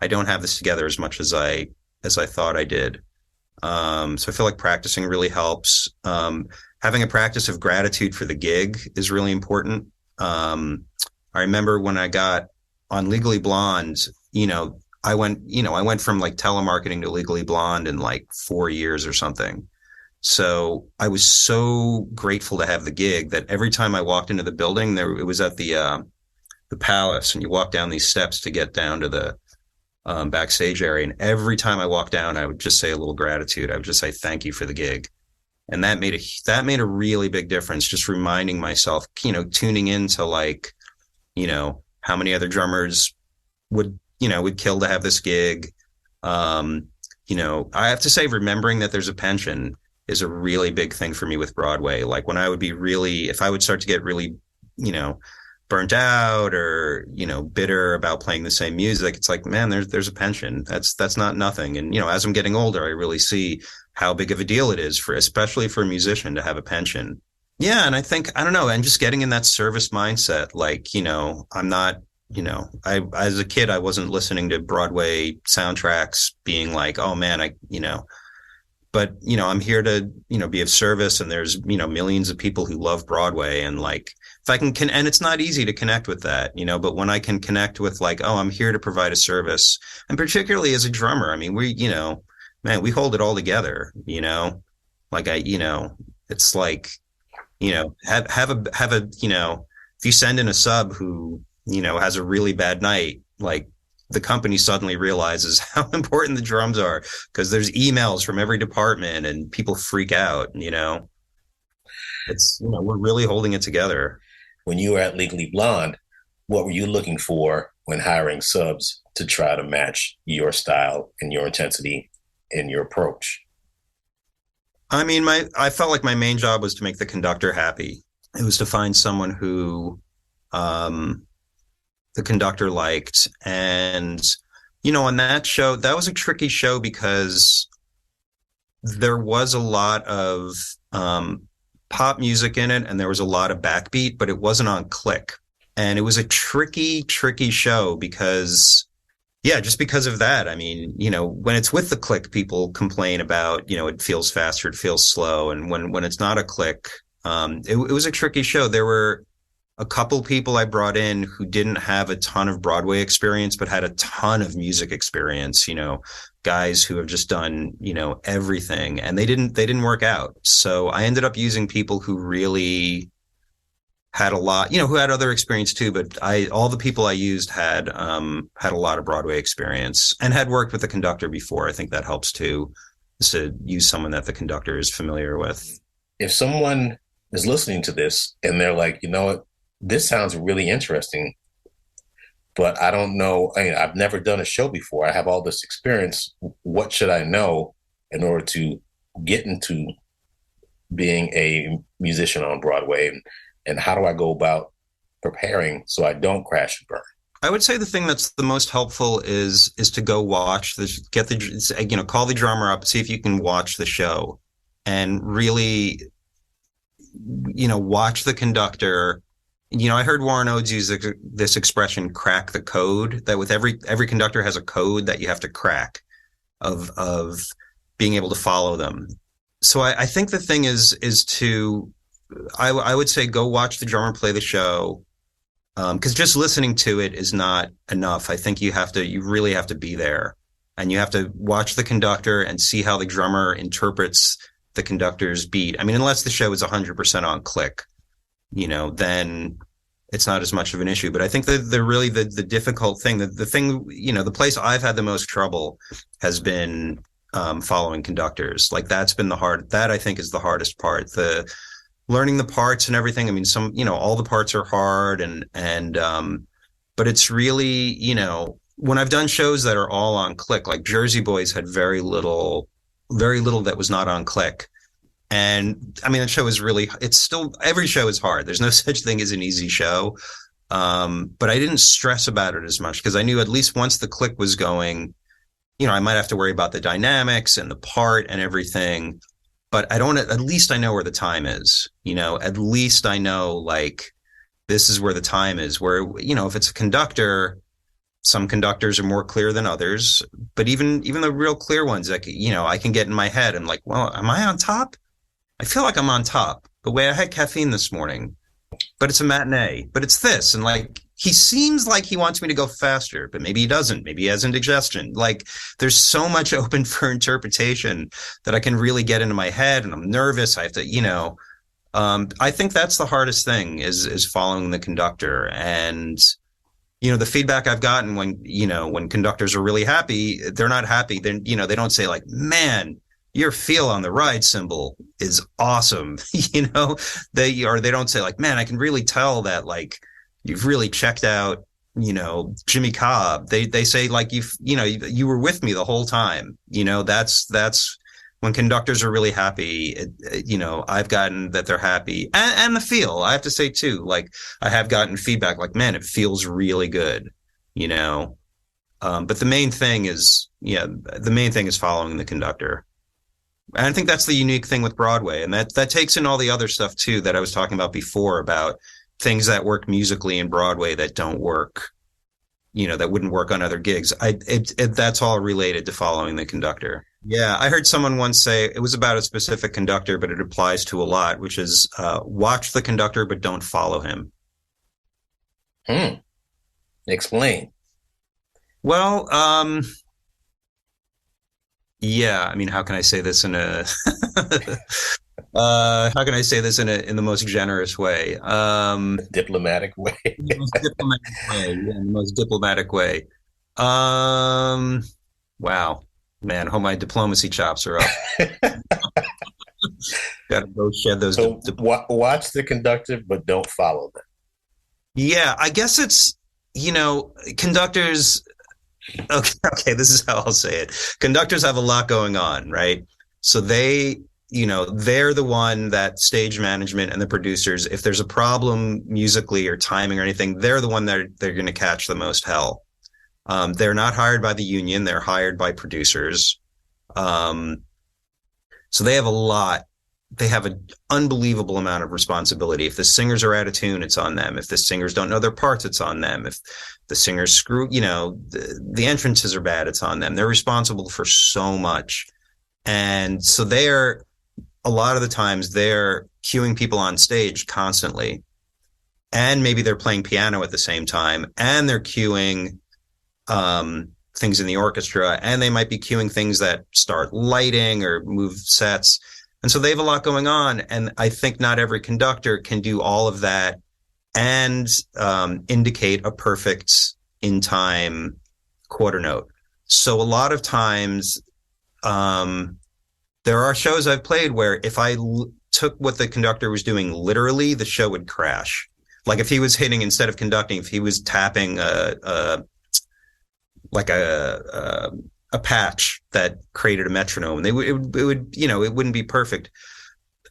I don't have this together as much as I thought I did. So I feel like practicing really helps. Having a practice of gratitude for the gig is really important. I remember when I got on Legally Blonde, I went from like telemarketing to Legally Blonde in like 4 years or something. So I was so grateful to have the gig that every time I walked into the building, it was at the Palace, and you walk down these steps to get down to the backstage area. And every time I walked down, I would just say a little gratitude. I would just say thank you for the gig, and that made a really big difference. Just reminding myself, tuning into like, how many other drummers would kill to have this gig. I have to say, remembering that there's a pension is a really big thing for me with Broadway. Like when if I would start to get really, burnt out or, bitter about playing the same music, it's like, man, there's a pension. That's not nothing. And, as I'm getting older, I really see how big of a deal it is especially for a musician to have a pension. Yeah. And I think, I don't know, and just getting in that service mindset, like, I'm not, as a kid, I wasn't listening to Broadway soundtracks being like, oh man, but, I'm here to, be of service. And there's, millions of people who love Broadway. And like, if I can, and it's not easy to connect with that, but when I can connect with like, oh, I'm here to provide a service. And particularly as a drummer, I mean, we hold it all together, like it's like, have a, if you send in a sub who, has a really bad night, like the company suddenly realizes how important the drums are because there's emails from every department and people freak out, it's, we're really holding it together. When you were at Legally Blonde, what were you looking for when hiring subs to try to match your style and your intensity and your approach? I mean, I felt like my main job was to make the conductor happy. It was to find someone who the conductor liked. And, on that show, that was a tricky show because there was a lot of pop music in it and there was a lot of backbeat, but it wasn't on click. And it was a tricky show because, yeah, just because of that. I mean, when it's with the click, people complain about, it feels faster, it feels slow. And when it's not a click, it was a tricky show. There were a couple people I brought in who didn't have a ton of Broadway experience, but had a ton of music experience, guys who have just done, everything, and they didn't work out. So I ended up using people who really had a lot, who had other experience too, but all the people I used had a lot of Broadway experience and had worked with the conductor before. I think that helps too, is to use someone that the conductor is familiar with. If someone is listening to this and they're like, you know what, this sounds really interesting, but I don't know. I mean, I've never done a show before. I have all this experience. What should I know in order to get into being a musician on Broadway? And how do I go about preparing so I don't crash and burn? I would say the thing that's the most helpful is to go watch this, get the, call the drummer up, see if you can watch the show and really, watch the conductor. I heard Warren Oates use this expression, crack the code, that with every conductor has a code that you have to crack of being able to follow them. So I think the thing is to, I would say go watch the drummer play the show. Because just listening to it is not enough. I think you really have to be there, and you have to watch the conductor and see how the drummer interprets the conductor's beat. I mean, unless the show is 100% on click, then it's not as much of an issue. But I think that the difficult thing, the thing, the place I've had the most trouble has been following conductors. Like that I think is the hardest part. The learning the parts and everything. I mean, all the parts are hard but it's really, when I've done shows that are all on click, like Jersey Boys had very little that was not on click. And I mean, the show is every show is hard. There's no such thing as an easy show. But I didn't stress about it as much because I knew at least once the click was going, I might have to worry about the dynamics and the part and everything. But at least I know where the time is, at least I know, like, this is where the time is, where, if it's a conductor, some conductors are more clear than others, but even the real clear ones, like, I can get in my head and like, well, am I on top? I feel like I'm on top. The way I had caffeine this morning, but it's a matinee, but it's this. And like, he seems like he wants me to go faster, but maybe he doesn't. Maybe he has indigestion. Like, there's so much open for interpretation that I can really get into my head, and I'm nervous. I have to, I think that's the hardest thing is following the conductor. And, the feedback I've gotten when conductors are really happy, they're not happy. Then, they don't say like, man, your feel on the ride cymbal is awesome. They don't say like, man, I can really tell that, like, you've really checked out, Jimmy Cobb. They say like, you were with me the whole time. That's when conductors are really happy. I've gotten that they're happy, and the feel, I have to say too, like, I have gotten feedback like, man, it feels really good, but the main thing is following the conductor. And I think that's the unique thing with Broadway. And that takes in all the other stuff too, that I was talking about before, about things that work musically in Broadway that don't work, that wouldn't work on other gigs. That's all related to following the conductor. Yeah. I heard someone once say it was about a specific conductor, but it applies to a lot, which is, watch the conductor, but don't follow him. Explain. Well, yeah, I mean, how can I say this in a in the most generous way? Diplomatic way. The most diplomatic way. Wow, man, hope my diplomacy chops are up. Gotta go shed those. So watch the conductor, but don't follow them. Yeah, I guess it's, conductors. Okay, this is how I'll say it. Conductors have a lot going on, right? So they're the one that stage management and the producers, if there's a problem musically or timing or anything, they're the one that they're going to catch the most hell. They're not hired by the union. They're hired by producers. So they have an unbelievable amount of responsibility. If the singers are out of tune, it's on them. If the singers don't know their parts, it's on them. If the singers screw, the entrances are bad, it's on them. They're responsible for so much. And so a lot of the times they're cueing people on stage constantly. And maybe they're playing piano at the same time, and they're cueing things in the orchestra, and they might be cueing things that start lighting or move sets. And so they have a lot going on. And I think not every conductor can do all of that and indicate a perfect in-time quarter note. So a lot of times there are shows I've played where if I took what the conductor was doing literally, the show would crash. Like if he was hitting instead of conducting, if he was tapping like a patch that created a metronome, it would it wouldn't be perfect.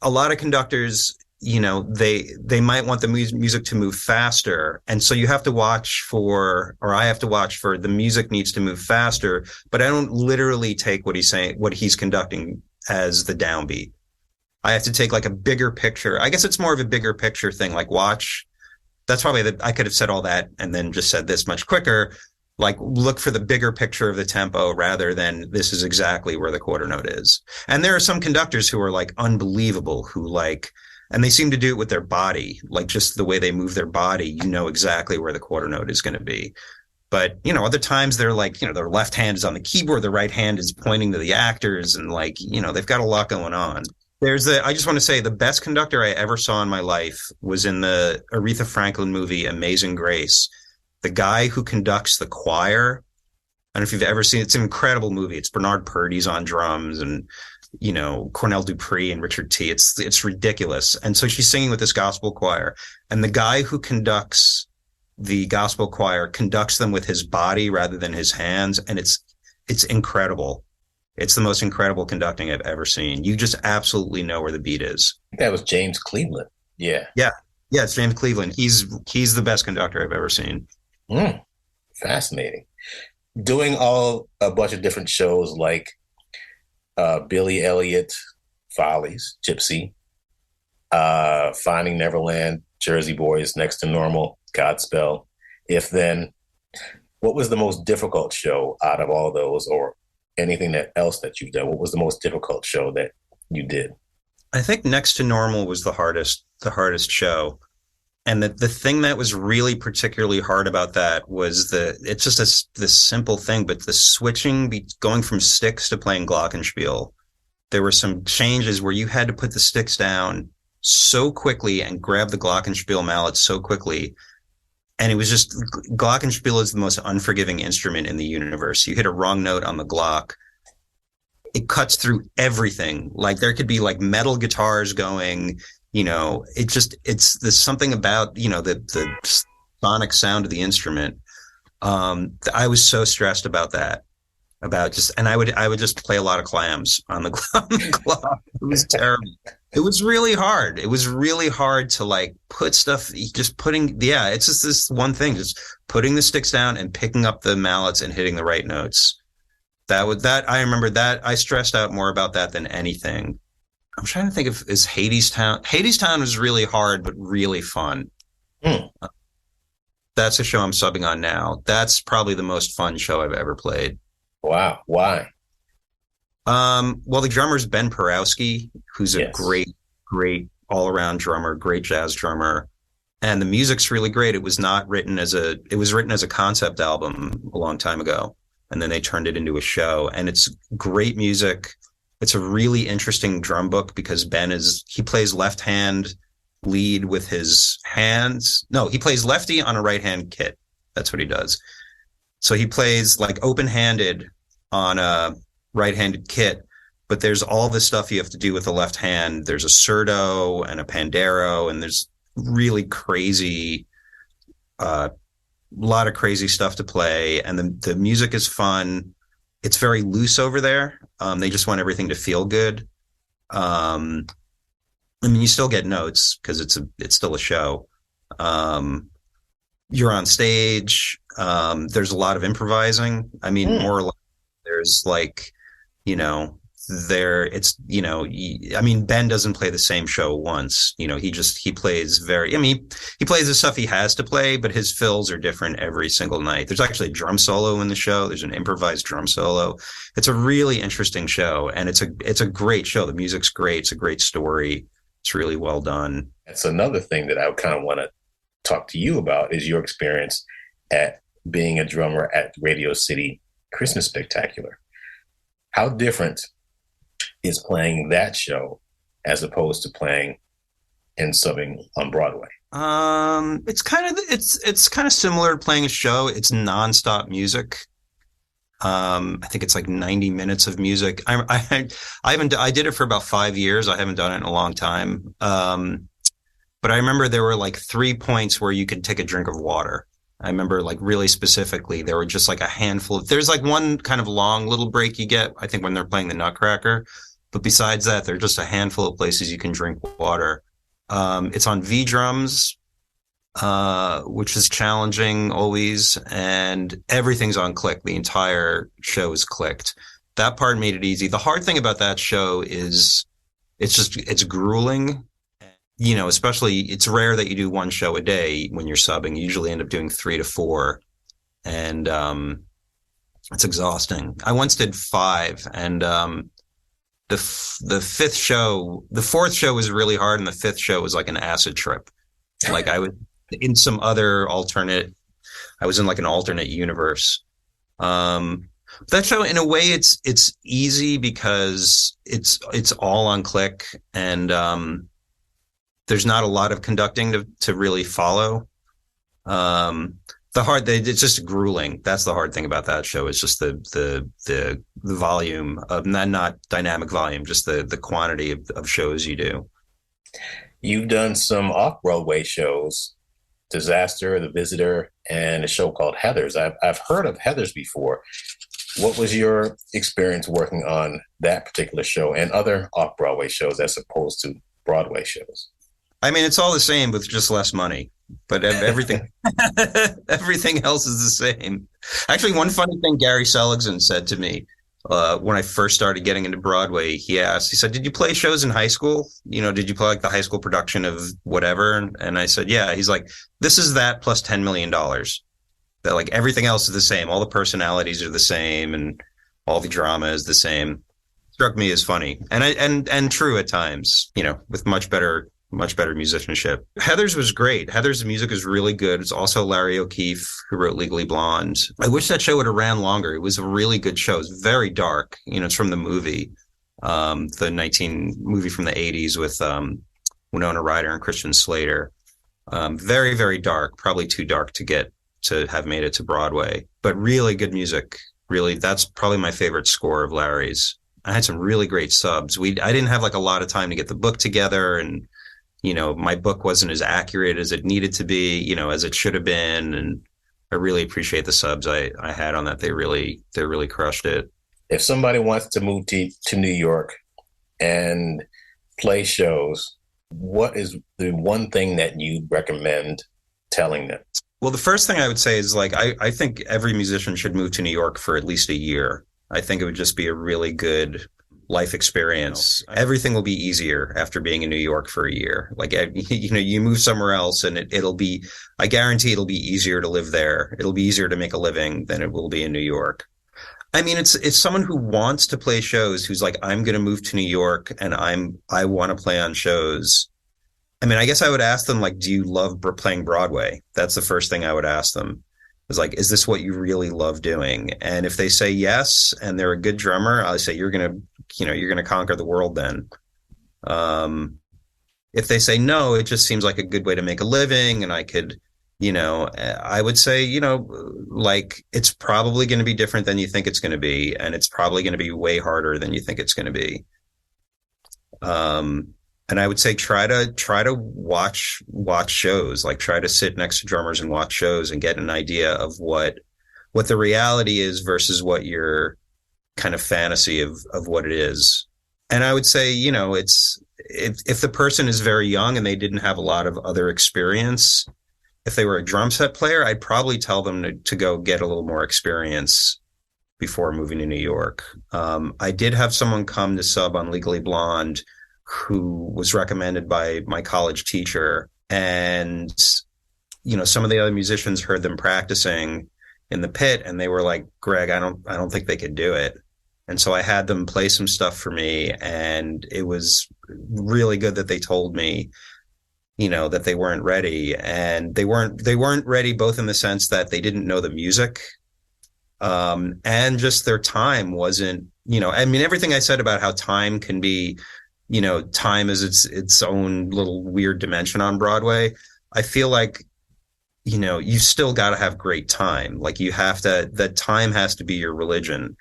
A lot of conductors, they might want the music to move faster, and so you have to watch for, or I have to watch for, the music needs to move faster, but I don't literally take what he's conducting as the downbeat. I have to take like a bigger picture. I guess it's more of a bigger picture thing. Like watch. That's probably I could have said all that and then just said this much quicker. Like look for the bigger picture of the tempo rather than this is exactly where the quarter note is. And there are some conductors who are like unbelievable, who like, and they seem to do it with their body, like just the way they move their body, exactly where the quarter note is going to be. But, other times they're like, their left hand is on the keyboard, the right hand is pointing to the actors, and like, they've got a lot going on. I just want to say the best conductor I ever saw in my life was in the Aretha Franklin movie, Amazing Grace. The guy who conducts the choir. I don't know if you've ever seen it. It's an incredible movie. It's Bernard Purdy's on drums and, Cornell Dupree and Richard T. It's ridiculous. And so she's singing with this gospel choir, and the guy who conducts the gospel choir conducts them with his body rather than his hands. And it's incredible. It's the most incredible conducting I've ever seen. You just absolutely know where the beat is. I think that was James Cleveland. Yeah. Yeah. Yeah. It's James Cleveland. He's the best conductor I've ever seen. Fascinating. Doing a bunch of different shows like Billy Elliot, Follies, Gypsy, Finding Neverland, Jersey Boys, Next to Normal, Godspell, If Then. What was the most difficult show out of all those, or anything else that you've done? What was the most difficult show that you did? I think Next to Normal was the hardest show. And the thing that was really particularly hard about that was it's just this simple thing, but the switching, going from sticks to playing glockenspiel. There were some changes where you had to put the sticks down so quickly and grab the glockenspiel mallet so quickly. And it was just, glockenspiel is the most unforgiving instrument in the universe. You hit a wrong note on the glock, it cuts through everything. Like there could be like metal guitars going, there's something about, the sonic sound of the instrument. I was so stressed about that, and I would just play a lot of clams on the glock. It was terrible. It was really hard. It was really hard to like put stuff, it's just this one thing, just putting the sticks down and picking up the mallets and hitting the right notes. I remember that I stressed out more about that than anything. I'm trying to think of, is Hadestown. Hadestown was really hard, but really fun. That's a show I'm subbing on now. That's probably the most fun show I've ever played. Wow. Why? Well, the drummer's Ben Porowski, who's a Yes. great all-around drummer, great jazz drummer. And the music's really great. It was written as a concept album a long time ago. And then they turned it into a show, and it's great music. It's a really interesting drum book because he plays left hand lead with his hands. No, he plays lefty on a right hand kit. That's what he does. So he plays like open-handed on a right-handed kit, but there's all this stuff you have to do with the left hand. There's a surdo and a pandero, and there's really crazy, lot of crazy stuff to play. And the music is fun. It's very loose over there. They just want everything to feel good. I mean, you still get notes because it's still a show. You're on stage. There's a lot of improvising. I mean, more or less, there's like, I mean, Ben doesn't play the same show once. He plays he plays the stuff he has to play, but his fills are different every single night. There's actually a drum solo in the show. There's an improvised drum solo. It's a really interesting show, and it's a great show. The music's great. It's a great story. It's really well done. That's another thing that I kind of want to talk to you about is your experience at being a drummer at Radio City Christmas Spectacular. How different is playing that show as opposed to playing and subbing on Broadway? It's kind of similar to playing a show. It's nonstop music. I think it's like 90 minutes of music. I did it for about 5 years. I haven't done it in a long time. but I remember there were like 3 points where you could take a drink of water. I remember like really specifically, there were just like a handful of, there's like one kind of long little break you get, I think when they're playing the Nutcracker. But besides that, there are just a handful of places you can drink water. It's on V drums, which is challenging always. And everything's on click. The entire show is clicked. That part made it easy. The hard thing about that show is it's grueling. Especially it's rare that you do one show a day when you're subbing. You usually end up doing 3 to 4. And it's exhausting. I once did 5, and the fourth show was really hard, and the fifth show was like an acid trip. Like I was in some other alternate, I was in like an alternate universe. That show, in a way, it's easy because it's all on click, and there's not a lot of conducting to really follow. It's just grueling. That's the hard thing about that show. It's just the volume of not dynamic volume, just the quantity of shows you do. You've done some off-Broadway shows, Disaster, The Visitor, and a show called Heathers. I've heard of Heathers before. What was your experience working on that particular show and other off-Broadway shows as opposed to Broadway shows? I mean, it's all the same with just less money, but everything else is the same. Actually, one funny thing Gary Seligson said to me when I first started getting into Broadway, he said, "Did you play shows in high school? Did you play like the high school production of whatever?" And I said, "Yeah." He's like, "This is that plus $10 million. That like everything else is the same. All the personalities are the same, and all the drama is the same." Struck me as funny and true at times. With much better musicianship. Heathers was great. Heathers' music is really good. It's also Larry O'Keefe, who wrote Legally Blonde. I wish that show would have ran longer. It was a really good show. It's very dark. It's from the movie, the movie from the 80s with Winona Ryder and Christian Slater. Very, very dark. Probably too dark to have made it to Broadway, but really good music. Really, that's probably my favorite score of Larry's. I had some really great subs. I didn't have like a lot of time to get the book together, and my book wasn't as accurate as it needed to be, as it should have been. And I really appreciate the subs I had on that. They really crushed it. If somebody wants to move to New York and play shows, what is the one thing that you recommend telling them? Well, the first thing I would say is like, I think every musician should move to New York for at least a year. I think it would just be a really good life experience. Everything will be easier after being in New York for a year. Like, you move somewhere else and I guarantee it'll be easier to live there. It'll be easier to make a living than it will be in New York. I mean, it's someone who wants to play shows, who's like, I'm going to move to New York and I want to play on shows. I mean, I guess I would ask them, like, do you love playing Broadway? That's the first thing I would ask them. Is like, is this what you really love doing? And if they say yes, and they're a good drummer, I say, you're going to conquer the world then. If they say no, it just seems like a good way to make a living. And I could, I would say, like, it's probably going to be different than you think it's going to be. And it's probably going to be way harder than you think it's going to be. And I would say try to watch shows, like try to sit next to drummers and watch shows and get an idea of what the reality is versus what your kind of fantasy of what it is. And I would say, it's if the person is very young and they didn't have a lot of other experience, if they were a drum set player, I'd probably tell them to go get a little more experience before moving to New York. I did have someone come to sub on Legally Blonde who was recommended by my college teacher. And, some of the other musicians heard them practicing in the pit and they were like, Greg, I don't think they could do it. And so I had them play some stuff for me. And it was really good that they told me, that they weren't ready. And they weren't ready, both in the sense that they didn't know the music, and just their time wasn't, I mean, everything I said about how time can be, time is its own little weird dimension on Broadway. I feel like, you still got to have great time. Like that time has to be your religion.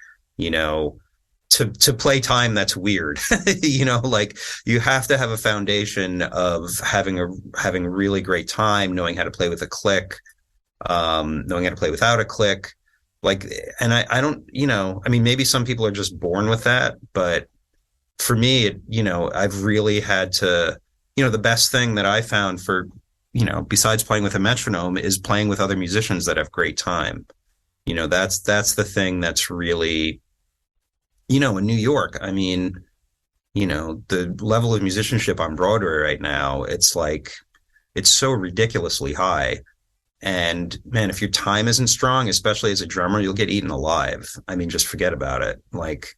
to play time that's weird. You know, like you have to have a foundation of having a really great time, knowing how to play with a click, knowing how to play without a click. Like, and I don't, you know, I mean, maybe some people are just born with that, but for me, you know, I've really had to, you know, the best thing that I found for, you know, besides playing with a metronome is playing with other musicians that have great time. You know, that's the thing that's really, you know, in New York, I mean, you know, the level of musicianship on Broadway right now, it's like, it's so ridiculously high. And man, if your time isn't strong, especially as a drummer, you'll get eaten alive. I mean, just forget about it. Like,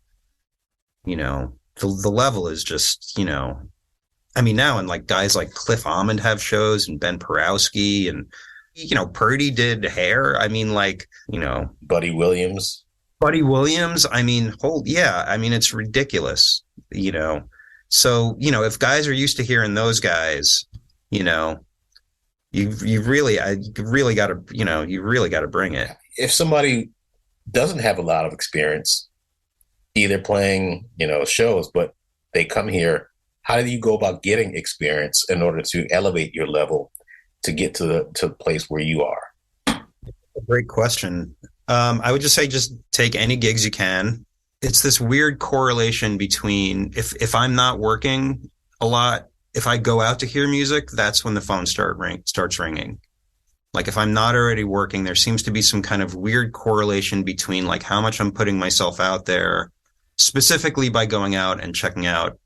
you know, the level is just, you know, I mean, now, and like guys like Cliff Almond have shows, and Ben Porowski, and, you know, Purdy did Hair. I mean, like, you know, Buddy Williams. I mean, yeah, I mean, it's ridiculous, you know. So, you know, if guys are used to hearing those guys, you know, you really got to, you know, you really got to bring it. If somebody doesn't have a lot of experience either playing, you know, shows, but they come here, how do you go about getting experience in order to elevate your level to get to the place where you are? Great question. I would just say, just take any gigs you can. It's this weird correlation between if I'm not working a lot, if I go out to hear music, that's when the phone starts ringing. Like if I'm not already working, there seems to be some kind of weird correlation between like how much I'm putting myself out there, specifically by going out and checking out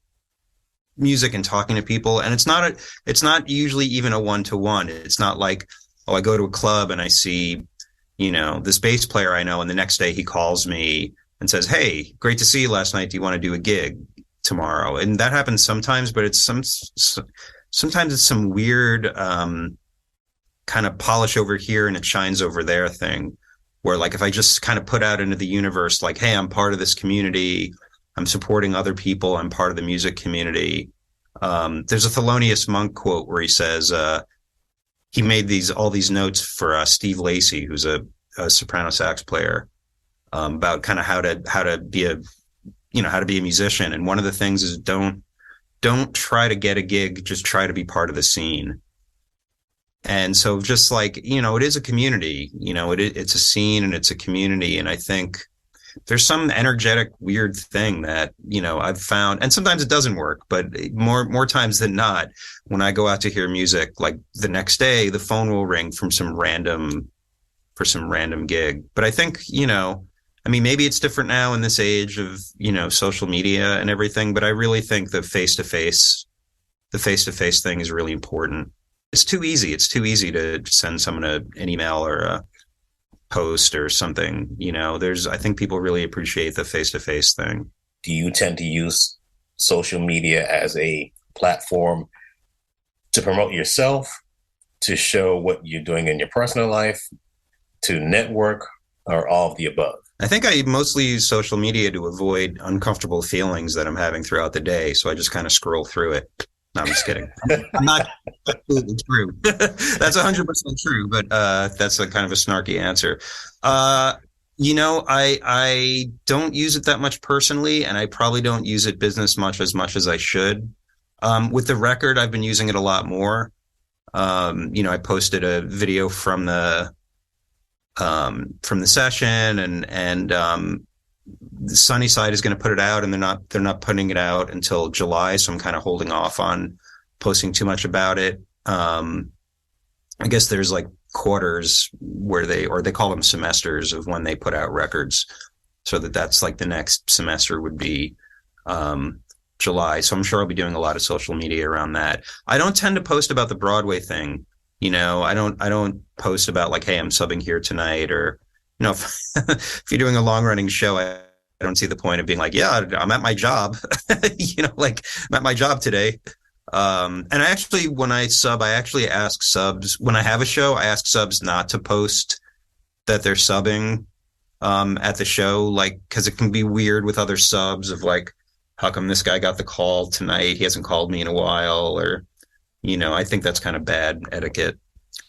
music and talking to people. And it's not usually even a one-to-one. It's not like, oh, I go to a club and I see, you know, this bass player I know, and the next day he calls me and says, hey, great to see you last night. Do you want to do a gig tomorrow? And that happens sometimes, but it's sometimes it's some weird kind of polish over here and it shines over there thing, where like if I just kind of put out into the universe, like, hey, I'm part of this community, I'm supporting other people, I'm part of the music community. There's a Thelonious Monk quote where he says, he made all these notes for Steve Lacy, who's a soprano sax player, about kind of how to be a musician. And one of the things is don't try to get a gig, just try to be part of the scene. And so just like, you know, it is a community, you know, it's a scene and it's a community. And I think there's some energetic, weird thing that, you know, I've found, and sometimes it doesn't work, but more times than not, when I go out to hear music, like the next day, the phone will ring for some random gig. But I think, you know, I mean, maybe it's different now in this age of, you know, social media and everything, but I really think the face-to-face thing is really important. It's too easy. It's too easy to send someone an email or a post or something. You know, I think people really appreciate the face-to-face thing. Do you tend to use social media as a platform to promote yourself, to show what you're doing in your personal life, to network, or all of the above? I think I mostly use social media to avoid uncomfortable feelings that I'm having throughout the day. So I just kind of scroll through it. No, I'm just kidding. I'm not absolutely true. That's 100% true, but that's a kind of a snarky answer. You know, I don't use it that much personally, and I probably don't use it business much as I should. With the record, I've been using it a lot more. You know, I posted a video from the session, and Sunnyside is going to put it out, and they're not putting it out until July, so I'm kind of holding off on posting too much about it. I guess there's like quarters where they call them semesters of when they put out records, so that's like the next semester would be July. So I'm sure I'll be doing a lot of social media around that. I don't tend to post about the Broadway thing. You know, I don't post about like, hey, I'm subbing here tonight, or, you know, if you're doing a long running show, I don't see the point of being like, yeah, I'm at my job, you know, like I'm at my job today. And I actually, when I sub, I actually ask subs, when I have a show, I ask subs not to post that they're subbing at the show, like, because it can be weird with other subs of like, how come this guy got the call tonight? He hasn't called me in a while, or, you know, I think that's kind of bad etiquette.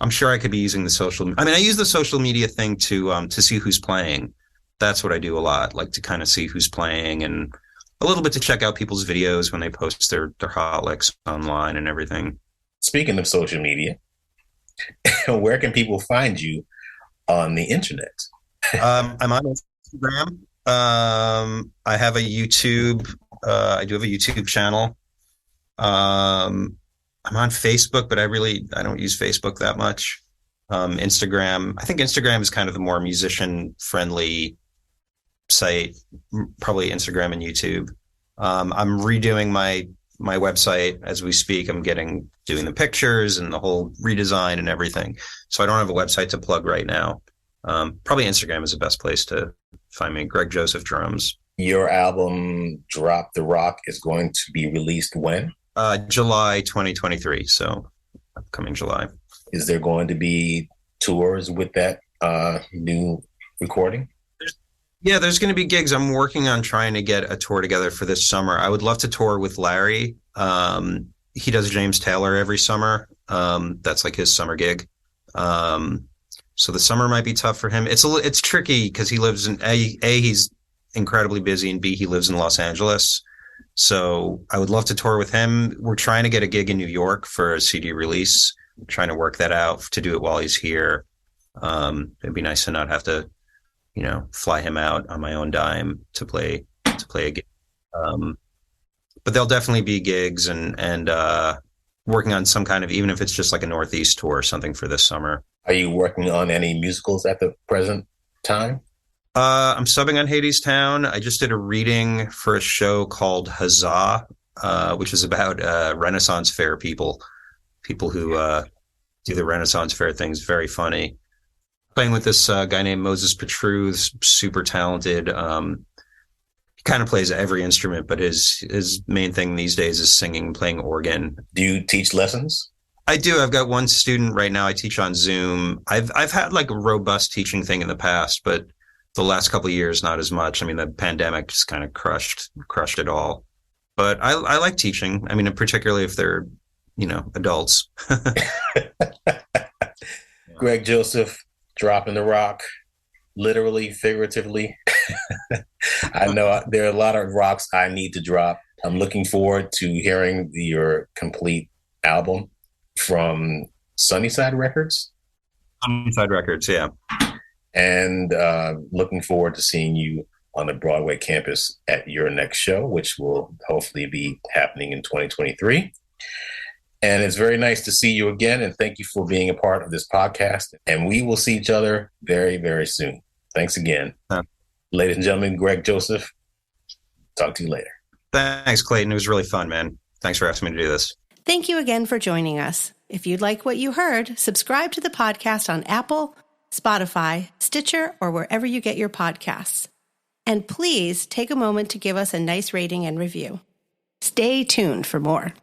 I'm sure I could be using I use the social media thing to see who's playing. that's what I do a lot, like to kind of see who's playing and a little bit to check out people's videos when they post their hot licks online and everything. Speaking of social media, where can people find you on the internet? I'm on Instagram. I have a YouTube. I do have a YouTube channel. I'm on Facebook, but I don't use Facebook that much. Instagram. I think Instagram is kind of the more musician friendly site. Probably Instagram and YouTube. I'm redoing my website as we speak. I'm doing the pictures and the whole redesign and everything. So I don't have a website to plug right now. Probably Instagram is the best place to find me. Greg Joseph Drums. Your album Drop the Rock is going to be released when? July 2023. So upcoming July. Is there going to be tours with that new recording? Yeah, there's going to be gigs. I'm working on trying to get a tour together for this summer. I would love to tour with Larry. He does James Taylor every summer. That's like his summer gig. So the summer might be tough for him. It's tricky because he lives in he's incredibly busy, and B, he lives in Los Angeles. So I would love to tour with him. We're trying to get a gig in New York for a CD release, trying to work that out to do it while he's here. It'd be nice to not have to, fly him out on my own dime to play a gig. But there'll definitely be gigs and working on some kind of, even if it's just like a Northeast tour or something for this summer. Are you working on any musicals at the present time? I'm subbing on Hadestown. I just did a reading for a show called Huzzah, which is about Renaissance Fair people who do the Renaissance Fair things. Very funny. Playing with this guy named Moses Petruth, super talented. He kind of plays every instrument, but his main thing these days is singing and playing organ. Do you teach lessons? I do. I've got one student right now. I teach on Zoom. I've had like a robust teaching thing in the past, but the last couple of years, not as much. I mean, the pandemic just kind of crushed it all. But I like teaching. I mean, particularly if they're, adults. Greg Joseph, dropping the rock, literally, figuratively. I know there are a lot of rocks I need to drop. I'm looking forward to hearing your complete album from Sunnyside Records. Sunnyside Records, yeah. And looking forward to seeing you on the Broadway campus at your next show, which will hopefully be happening in 2023. And it's very nice to see you again. And thank you for being a part of this podcast. And we will see each other very, very soon. Thanks again. Ladies and gentlemen, Greg Joseph. Talk to you later. Thanks, Clayton. It was really fun, man. Thanks for asking me to do this. Thank you again for joining us. If you'd like what you heard, subscribe to the podcast on Apple, Spotify, Stitcher, or wherever you get your podcasts. And please take a moment to give us a nice rating and review. Stay tuned for more.